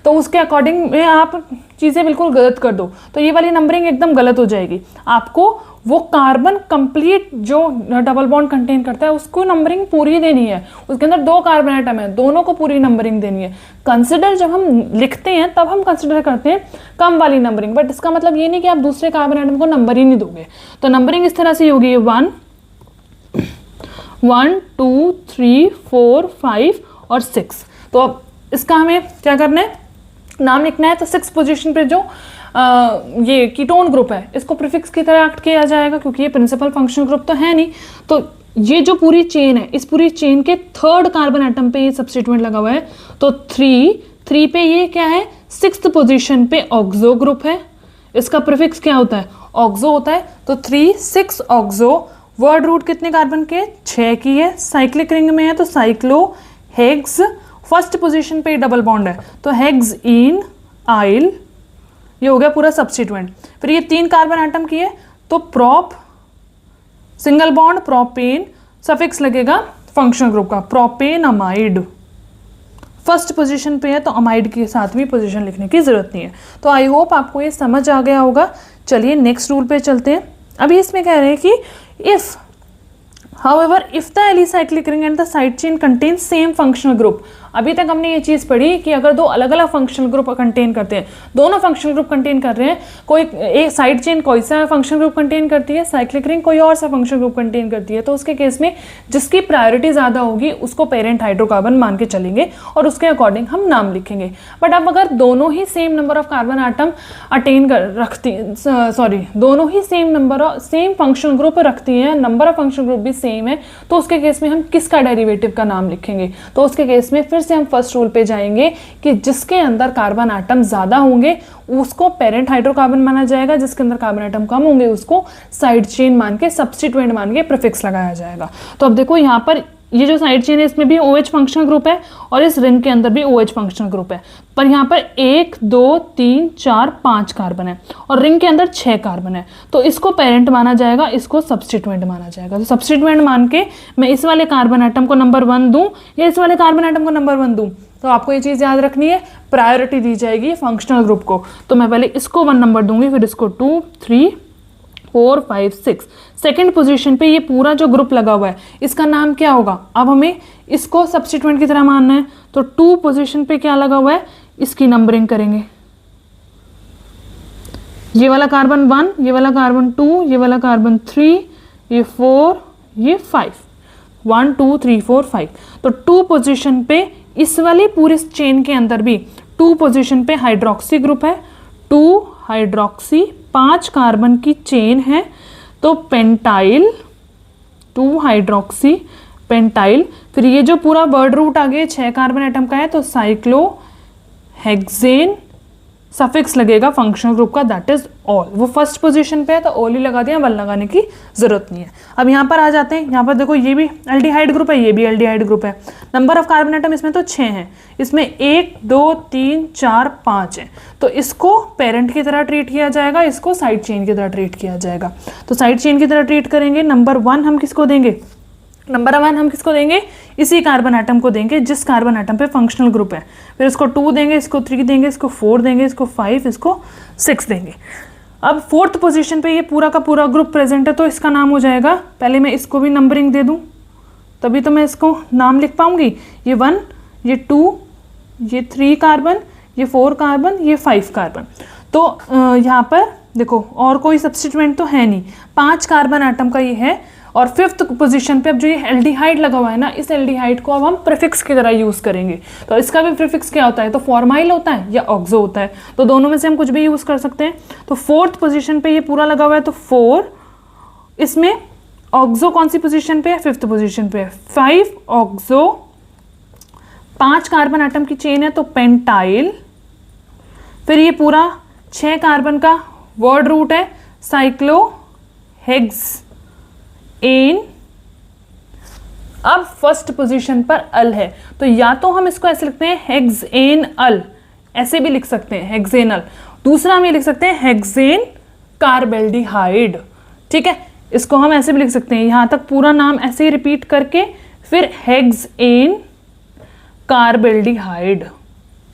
तो उसके अकॉर्डिंग में आप चीज़ें बिल्कुल गलत कर दो तो ये वाली नंबरिंग एकदम गलत हो जाएगी। आपको वो कार्बन कंप्लीट जो डबल बॉन्ड कंटेन करता है उसको नंबरिंग पूरी देनी है। उसके अंदर 2 कार्बन आइटम है, दोनों को पूरी नंबरिंग देनी है। कंसिडर जब हम लिखते हैं तब हम कंसिडर करते हैं कम वाली नंबरिंग, बट इसका मतलब ये नहीं कि आप दूसरे कार्बन आइटम को नंबर ही नहीं दोगे। तो नंबरिंग इस तरह से होगी 1 1 2 3 4 5 और 6। तो अब इसका हमें क्या करना है? नाम लिखना है। तो 6 पोजीशन पे जो ये कीटोन ग्रुप है इसको प्रीफिक्स की तरह एक्ट किया जाएगा क्योंकि ये प्रिंसिपल फंक्शनल ग्रुप तो है नहीं। तो ये जो पूरी चेन है, इस पूरी चेन के 3rd कार्बन एटम पे ये सब्स्टिट्यूएंट लगा हुआ है। तो 3 पे ये क्या है? 6th पोजीशन पे ऑक्सो ग्रुप है। इसका प्रीफिक्स क्या होता है? ऑक्सो होता है। तो 3 6 ऑक्सो। वर्ड रूट कितने कार्बन के? 6 की है। साइक्लिक रिंग में है तो साइक्लोहेक्स। फर्स्ट पोजीशन पे डबल बॉन्ड है तो हेक्सेन आइल, ये हो गया पूरा सब्स्टिट्यूएंट। फिर ये 3 कार्बन एटम की है तो prop, single bond propane, suffix लगेगा फंक्शनल ग्रुप का, प्रोपेन अमाइड। फर्स्ट पोजीशन पे है तो अमाइड के साथ भी पोजीशन लिखने की जरूरत नहीं है। तो आई होप आपको ये समझ आ गया होगा। चलिए नेक्स्ट रूल पे चलते हैं। अभी इसमें कह रहे हैं कि if However, if the alicyclic ring and the side chain contains same functional group, अभी तक हमने ये चीज़ पढ़ी कि अगर दो अलग अलग फंक्शनल ग्रुप कंटेन करते हैं, दोनों फंक्शनल ग्रुप कंटेन कर रहे हैं, कोई एक साइड चेन कोई सा फंक्शनल ग्रुप कंटेन करती है, साइक्लिक रिंग कोई और सा फंक्शनल ग्रुप कंटेन करती है, तो उसके केस में जिसकी प्रायोरिटी ज़्यादा होगी उसको पेरेंट हाइड्रोकार्बन मान के चलेंगे और उसके अकॉर्डिंग हम नाम लिखेंगे। बट अब अगर दोनों ही same number of carbon atom attain कर रखती, दोनों ही सेम फंक्शनल ग्रुप रखती हैं, नंबर ऑफ फंक्शनल ग्रुप भी सेम है, तो उसके केस में हम किसका डेरिवेटिव का नाम लिखेंगे? तो उसके केस में फिर से हम फर्स्ट रूल पे जाएंगे कि जिसके अंदर कार्बन आइटम ज्यादा होंगे उसको पेरेंट हाइड्रोकार्बन माना जाएगा, जिसके अंदर कार्बन आइटम कम होंगे उसको साइड चेन मान के, सब्स्टिट्यूएंट मान के प्रीफिक्स लगाया जाएगा। तो अब देखो यहाँ पर ये जो साइड चेन है इसमें भी OH फंक्शनल ग्रुप है और इस रिंग के अंदर भी OH फंक्शनल ग्रुप है, पर यहाँ पर 1 2 3 4 5 कार्बन है और रिंग के अंदर 6 कार्बन है, तो इसको पेरेंट माना जाएगा, इसको सब्स्टिट्यूएंट माना जाएगा। तो सब्स्टिट्यूएंट मान के मैं इस वाले कार्बन आइटम को नंबर 1 दूं या इस वाले कार्बन आइटम को नंबर 1 दूं, तो आपको ये चीज़ याद रखनी है, प्रायोरिटी दी जाएगी फंक्शनल ग्रुप को। तो मैं पहले इसको 1 नंबर दूंगी, फिर इसको 2 3 4 5 6। सेकेंड पोजीशन पे ये पूरा जो ग्रुप लगा हुआ है इसका नाम क्या होगा? अब हमें इसको सब्स्टिट्यूएंट की तरह मानना है, तो 2 पोजीशन पे क्या लगा हुआ है इसकी नंबरिंग करेंगे। ये वाला कार्बन 1, ये वाला कार्बन 2, ये वाला कार्बन 3, ये 4, ये 5, 1 2 3 4 5। तो 2 पोजीशन पे इस वाली पूरे चेन के अंदर भी 2 पोजीशन पे हाइड्रोक्सी ग्रुप है, 2 हाइड्रोक्सी, 5 कार्बन की चेन है, तो पेंटाइल, 2 हाइड्रोक्सी पेंटाइल। फिर ये जो पूरा वर्ड रूट आ गया 6 कार्बन एटम का है तो साइक्लो हेक्सेन, सफिक्स लगेगा फंक्शनल ग्रुप का, दैट इज ऑल। वो फर्स्ट पोजीशन पे है तो ऑल ही लगा दिया, वन लगाने की जरूरत नहीं है। अब यहाँ पर आ जाते हैं, यहाँ पर देखो ये भी एल्डिहाइड ग्रुप है, ये भी एल्डिहाइड ग्रुप है। नंबर ऑफ कार्बन एटम इसमें तो 6 हैं, इसमें 1 2 3 4 5 है, तो इसको पेरेंट की तरह ट्रीट किया जाएगा, इसको साइड चेन की तरह ट्रीट किया जाएगा। तो साइड चेन की तरह ट्रीट करेंगे। नंबर 1 हम किसको देंगे? नंबर 1 हम किसको देंगे? इसी कार्बन आइटम को देंगे जिस कार्बन आइटम पे फंक्शनल ग्रुप है। फिर इसको 2 देंगे, इसको 3 देंगे, इसको 4 देंगे, इसको 5, इसको 6 देंगे। अब फोर्थ पोजीशन पे ये पूरा का पूरा ग्रुप प्रेजेंट है तो इसका नाम हो जाएगा, पहले मैं इसको भी नंबरिंग दे दूं तभी तो मैं इसको नाम लिख पाऊंगी। ये 1, ये 2, ये 3 कार्बन, ये 4 कार्बन, ये 5 कार्बन। तो यहाँ पर देखो और कोई सब्स्टिट्यूएंट तो है नहीं, 5 कार्बन आइटम का ये है। और फिफ्थ पोजीशन पे अब जो ये एल्डिहाइड लगा हुआ है ना, इस एल्डिहाइड को अब हम प्रीफिक्स की तरह यूज करेंगे। तो इसका भी प्रीफिक्स क्या होता है? तो फॉर्माइल होता है या ऑक्सो होता है, तो दोनों में से हम कुछ भी यूज कर सकते हैं। तो फोर्थ पोजीशन पे ये पूरा लगा हुआ है तो 4, इसमें ऑक्सो कौन सी पोजीशन पे है? फिफ्थ पोजीशन पे है। 5 ऑक्सो, 5 कार्बन आइटम की चेन है तो पेंटाइल। फिर ये पूरा 6 कार्बन का वर्ड रूट है साइक्लो हेक्सेन। अब फर्स्ट पोजीशन पर अल है तो या तो हम इसको ऐसे लिखते हैं हेक्सेन अल, ऐसे भी लिख सकते हैं हेक्सेनल। दूसरा हम ये लिख सकते हैं हेक्सेन कार्बेल्डिहाइड, ठीक है, इसको हम ऐसे भी लिख सकते हैं। यहां तक पूरा नाम ऐसे ही रिपीट करके फिर हेक्सेन कार्बेल्डिहाइड,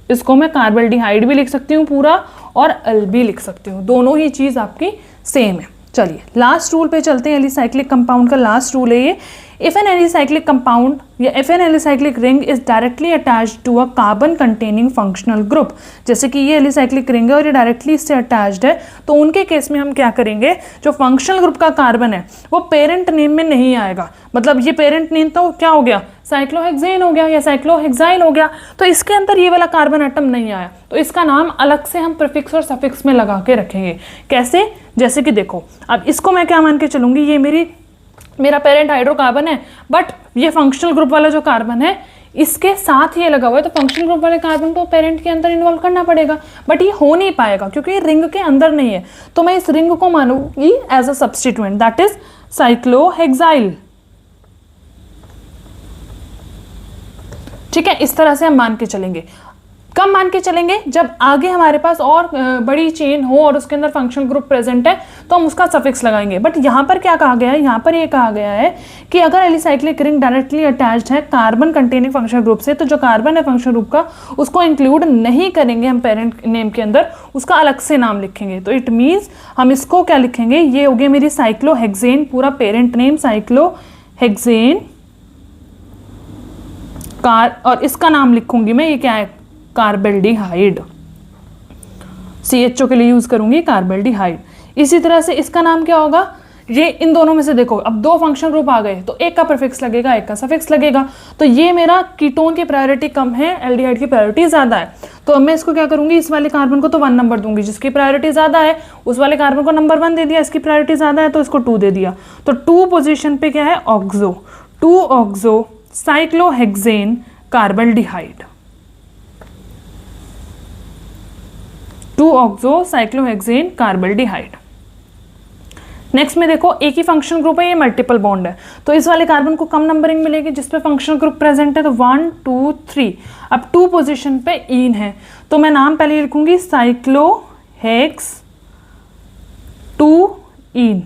इसको मैं कार्बेल्डिहाइड भी लिख सकती हूँ पूरा और अल भी लिख सकती हूँ, दोनों ही चीज आपकी सेम है। चलिए लास्ट रूल पे चलते हैं। एलिसाइक्लिक कंपाउंड का लास्ट रूल है ये, इफ एन एलिसाइक्लिक कंपाउंड या if an alicyclic ring is directly attached to a carbon containing functional group, जैसे कि ये एलिसाइक्लिक रिंग है और ये डायरेक्टली इससे अटैच्ड है, तो उनके केस में हम क्या करेंगे, जो फंक्शनल ग्रुप का कार्बन है वो पेरेंट नेम में नहीं आएगा। मतलब ये पेरेंट नेम तो क्या हो गया, साइक्लोहेक्सेन हो गया या साइक्लोहेक्साइल हो गया, तो इसके अंदर ये वाला कार्बन आइटम नहीं आया तो इसका नाम अलग से हम प्रीफिक्स और सफिक्स में लगा के रखेंगे। कैसे? जैसे कि देखो अब इसको मैं क्या मान के चलूंगी, ये मेरा पेरेंट हाइड्रोकार्बन है, बट ये फंक्शनल ग्रुप वाला जो कार्बन है इसके साथ ये लगा हुआ है, तो फंक्शनल ग्रुप वाले कार्बन को पेरेंट के अंदर इन्वॉल्व करना पड़ेगा, बट ये हो नहीं पाएगा क्योंकि ये रिंग के अंदर नहीं है। तो मैं इस रिंग को मानूंगी as a substituent, that is cyclohexyl. ठीक है, इस तरह से हम मान के चलेंगे। कब मान के चलेंगे? जब आगे हमारे पास और बड़ी चेन हो और उसके अंदर फंक्शनल ग्रुप प्रेजेंट है तो हम उसका सफिक्स लगाएंगे। बट यहाँ पर क्या कहा गया है? यहाँ पर ये कहा गया है कि अगर एलिसाइक्लिक रिंग डायरेक्टली अटैच्ड है कार्बन कंटेनिंग फंक्शनल ग्रुप से, तो जो कार्बन है फंक्शनल ग्रुप का, उसको इंक्लूड नहीं करेंगे हम पेरेंट नेम के अंदर, उसका अलग से नाम लिखेंगे। तो इट मीन्स हम इसको क्या लिखेंगे? ये हो गया मेरी साइक्लोहेक्सेन, पूरा पेरेंट नेम साइक्लोहेक्सेन और इसका नाम लिखूंगी मैं, ये क्या है? कार्बेल्डिहाइड। CHO के लिए यूज करूंगी कार्बेल्डिहाइड। इसी तरह से इसका नाम क्या होगा? ये इन दोनों में से देखो, अब दो फंक्शनल ग्रुप आ गए तो एक का प्रीफिक्स लगेगा, एक का सफिक्स लगेगा। तो ये मेरा कीटोन की प्रायोरिटी कम है, एल्डिहाइड की प्रायोरिटी ज्यादा है। तो अब मैं इसको क्या करूंगी? इस वाले कार्बन को तो 1 नंबर दूंगी, जिसकी प्रायोरिटी ज्यादा है उस वाले कार्बन को नंबर 1 दे दिया, इसकी प्रायोरिटी ज्यादा है तो इसको 2 दे दिया। तो 2 पोजिशन पे क्या है? Oxo, 2 oxo cyclohexane carbaldehyde, 2 oxo cyclohexane carbaldehyde. Next में देखो, एक ही फंक्शनल ग्रुप है, ये मल्टीपल बॉन्ड है, तो इस वाले कार्बन को कम नंबरिंग मिलेगी जिसपे फंक्शनल ग्रुप प्रेजेंट है, तो 1 2 3। अब 2 पोजीशन पे इन है तो मैं नाम पहले लिखूंगी साइक्लोहेक्स 2 इन।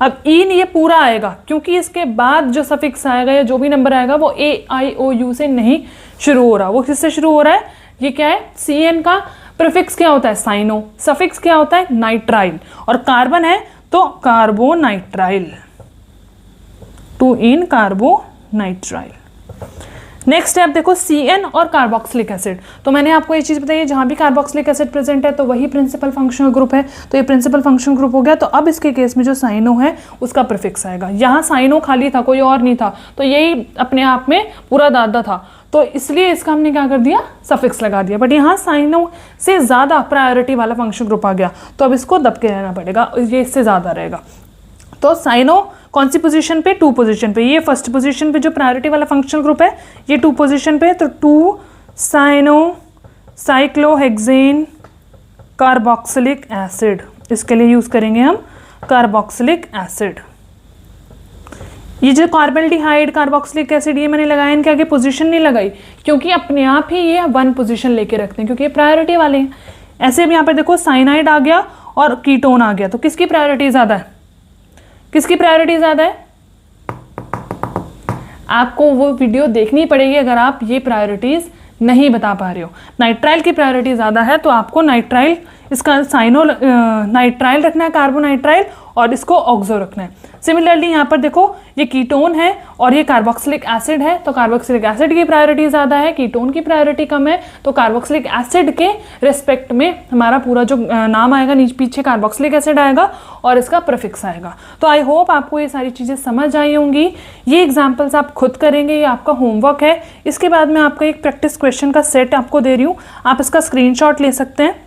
अब इन ये पूरा आएगा क्योंकि इसके बाद जो सफिक्स आएगा या जो भी नंबर आएगा वो AIOU से नहीं शुरू हो रहा, वो किससे शुरू हो रहा है? ये क्या है? CN का प्रीफिक्स क्या होता है? साइनो, सफिक्स क्या होता है? नाइट्राइल, और कार्बन है तो कार्बोनाइट्राइल, 2 इन कार्बोनाइट्राइल। नेक्स्ट स्टेप देखो, CN और कार्बोक्सिलिक एसिड। तो मैंने आपको ये चीज बताई है, जहां भी कार्बोक्सिलिक एसिड प्रेजेंट है तो वही प्रिंसिपल फंक्शनल ग्रुप है, तो ये प्रिंसिपल फंक्शनल ग्रुप हो गया। तो अब इसके केस में जो साइनो है उसका प्रीफिक्स आएगा। यहाँ साइनो खाली था, कोई और नहीं था, तो यही अपने आप में पूरा दादा था, तो इसलिए इसका हमने क्या कर दिया? सफिक्स लगा दिया। बट यहाँ साइनो से ज्यादा प्रायोरिटी वाला फंक्शनल ग्रुप आ गया तो अब इसको दब के रहना पड़ेगा, ये इससे ज्यादा रहेगा। तो साइनो कौन सी पोजीशन पे? 2 पोजीशन पे। ये फर्स्ट पोजीशन पे जो प्रायोरिटी वाला फंक्शनल ग्रुप है, ये 2 पोजीशन पे, तो 2 साइनो साइक्लोहेक्सेन कार्बोक्सिलिक एसिड, इसके लिए यूज करेंगे हम कार्बोक्सिलिक एसिड। ये जो कार्बेल्डिहाइड कार्बोक्सिलिक एसिड ये मैंने लगाया, इनके आगे पोजीशन नहीं लगाई क्योंकि अपने आप ही ये 1 पोजीशन लेके रखते हैं क्योंकि ये प्रायोरिटी वाले हैं। ऐसे भी यहाँ पर देखो साइनाइड आ गया और कीटोन आ गया, तो किसकी प्रायोरिटी ज्यादा है? किसकी प्रायोरिटी ज्यादा है? आपको वो वीडियो देखनी पड़ेगी अगर आप ये प्रायोरिटीज नहीं बता पा रहे हो। नाइट्राइल की प्रायोरिटी ज्यादा है तो आपको नाइट्राइल, इसका साइनो नाइट्राइल रखना है, कार्बोनाइट्राइल, और इसको ऑक्सो रखना है। सिमिलरली यहाँ पर देखो, ये कीटोन है और ये कार्बोक्सिलिक एसिड है, तो कार्बोक्सिलिक एसिड की प्रायोरिटी ज्यादा है, कीटोन की प्रायोरिटी कम है, तो कार्बोक्सिलिक एसिड के रिस्पेक्ट में हमारा पूरा जो नाम आएगा नीचे पीछे कार्बोक्सिलिक एसिड आएगा और इसका प्रीफिक्स आएगा। तो आई होप आपको ये सारी चीजें समझ आई होंगी। ये एग्जाम्पल्स आप खुद करेंगे, ये आपका होमवर्क है। इसके बाद मैं आपका एक प्रैक्टिस क्वेश्चन का सेट आपको दे रही हूँ, आप इसका स्क्रीनशॉट ले सकते हैं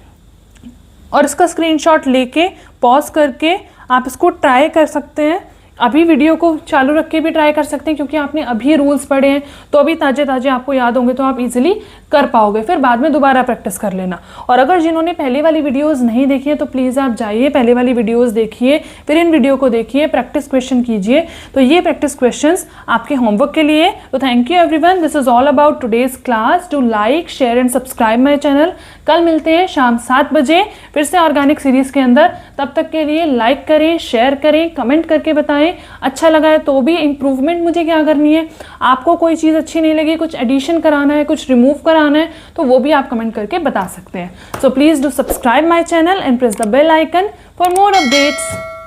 और इसका स्क्रीनशॉट लेके पॉज करके आप इसको ट्राई कर सकते हैं। अभी वीडियो को चालू रख के भी ट्राई कर सकते हैं क्योंकि आपने अभी रूल्स पढ़े हैं तो अभी ताजे ताजे आपको याद होंगे तो आप इजीली कर पाओगे, फिर बाद में दोबारा प्रैक्टिस कर लेना। और अगर जिन्होंने पहले वाली वीडियोस नहीं देखी है तो प्लीज़ आप जाइए पहले वाली वीडियोस देखिए, फिर इन वीडियो को देखिए, प्रैक्टिस क्वेश्चन कीजिए। तो ये प्रैक्टिस क्वेश्चंस आपके होमवर्क के लिए। तो thank you everyone, this is all about today's class. Do like, share and subscribe my channel. कल मिलते हैं शाम 7 बजे फिर से ऑर्गेनिक सीरीज के अंदर। तब तक के लिए लाइक करें, शेयर करें, कमेंट करके बताएं अच्छा लगा है तो भी। इम्प्रूवमेंट मुझे क्या करनी है, आपको कोई चीज़ अच्छी नहीं लगी, कुछ एडिशन कराना है, कुछ रिमूव कराना है, तो वो भी आप कमेंट करके बता सकते हैं। So please do subscribe my channel and press the bell icon for more updates.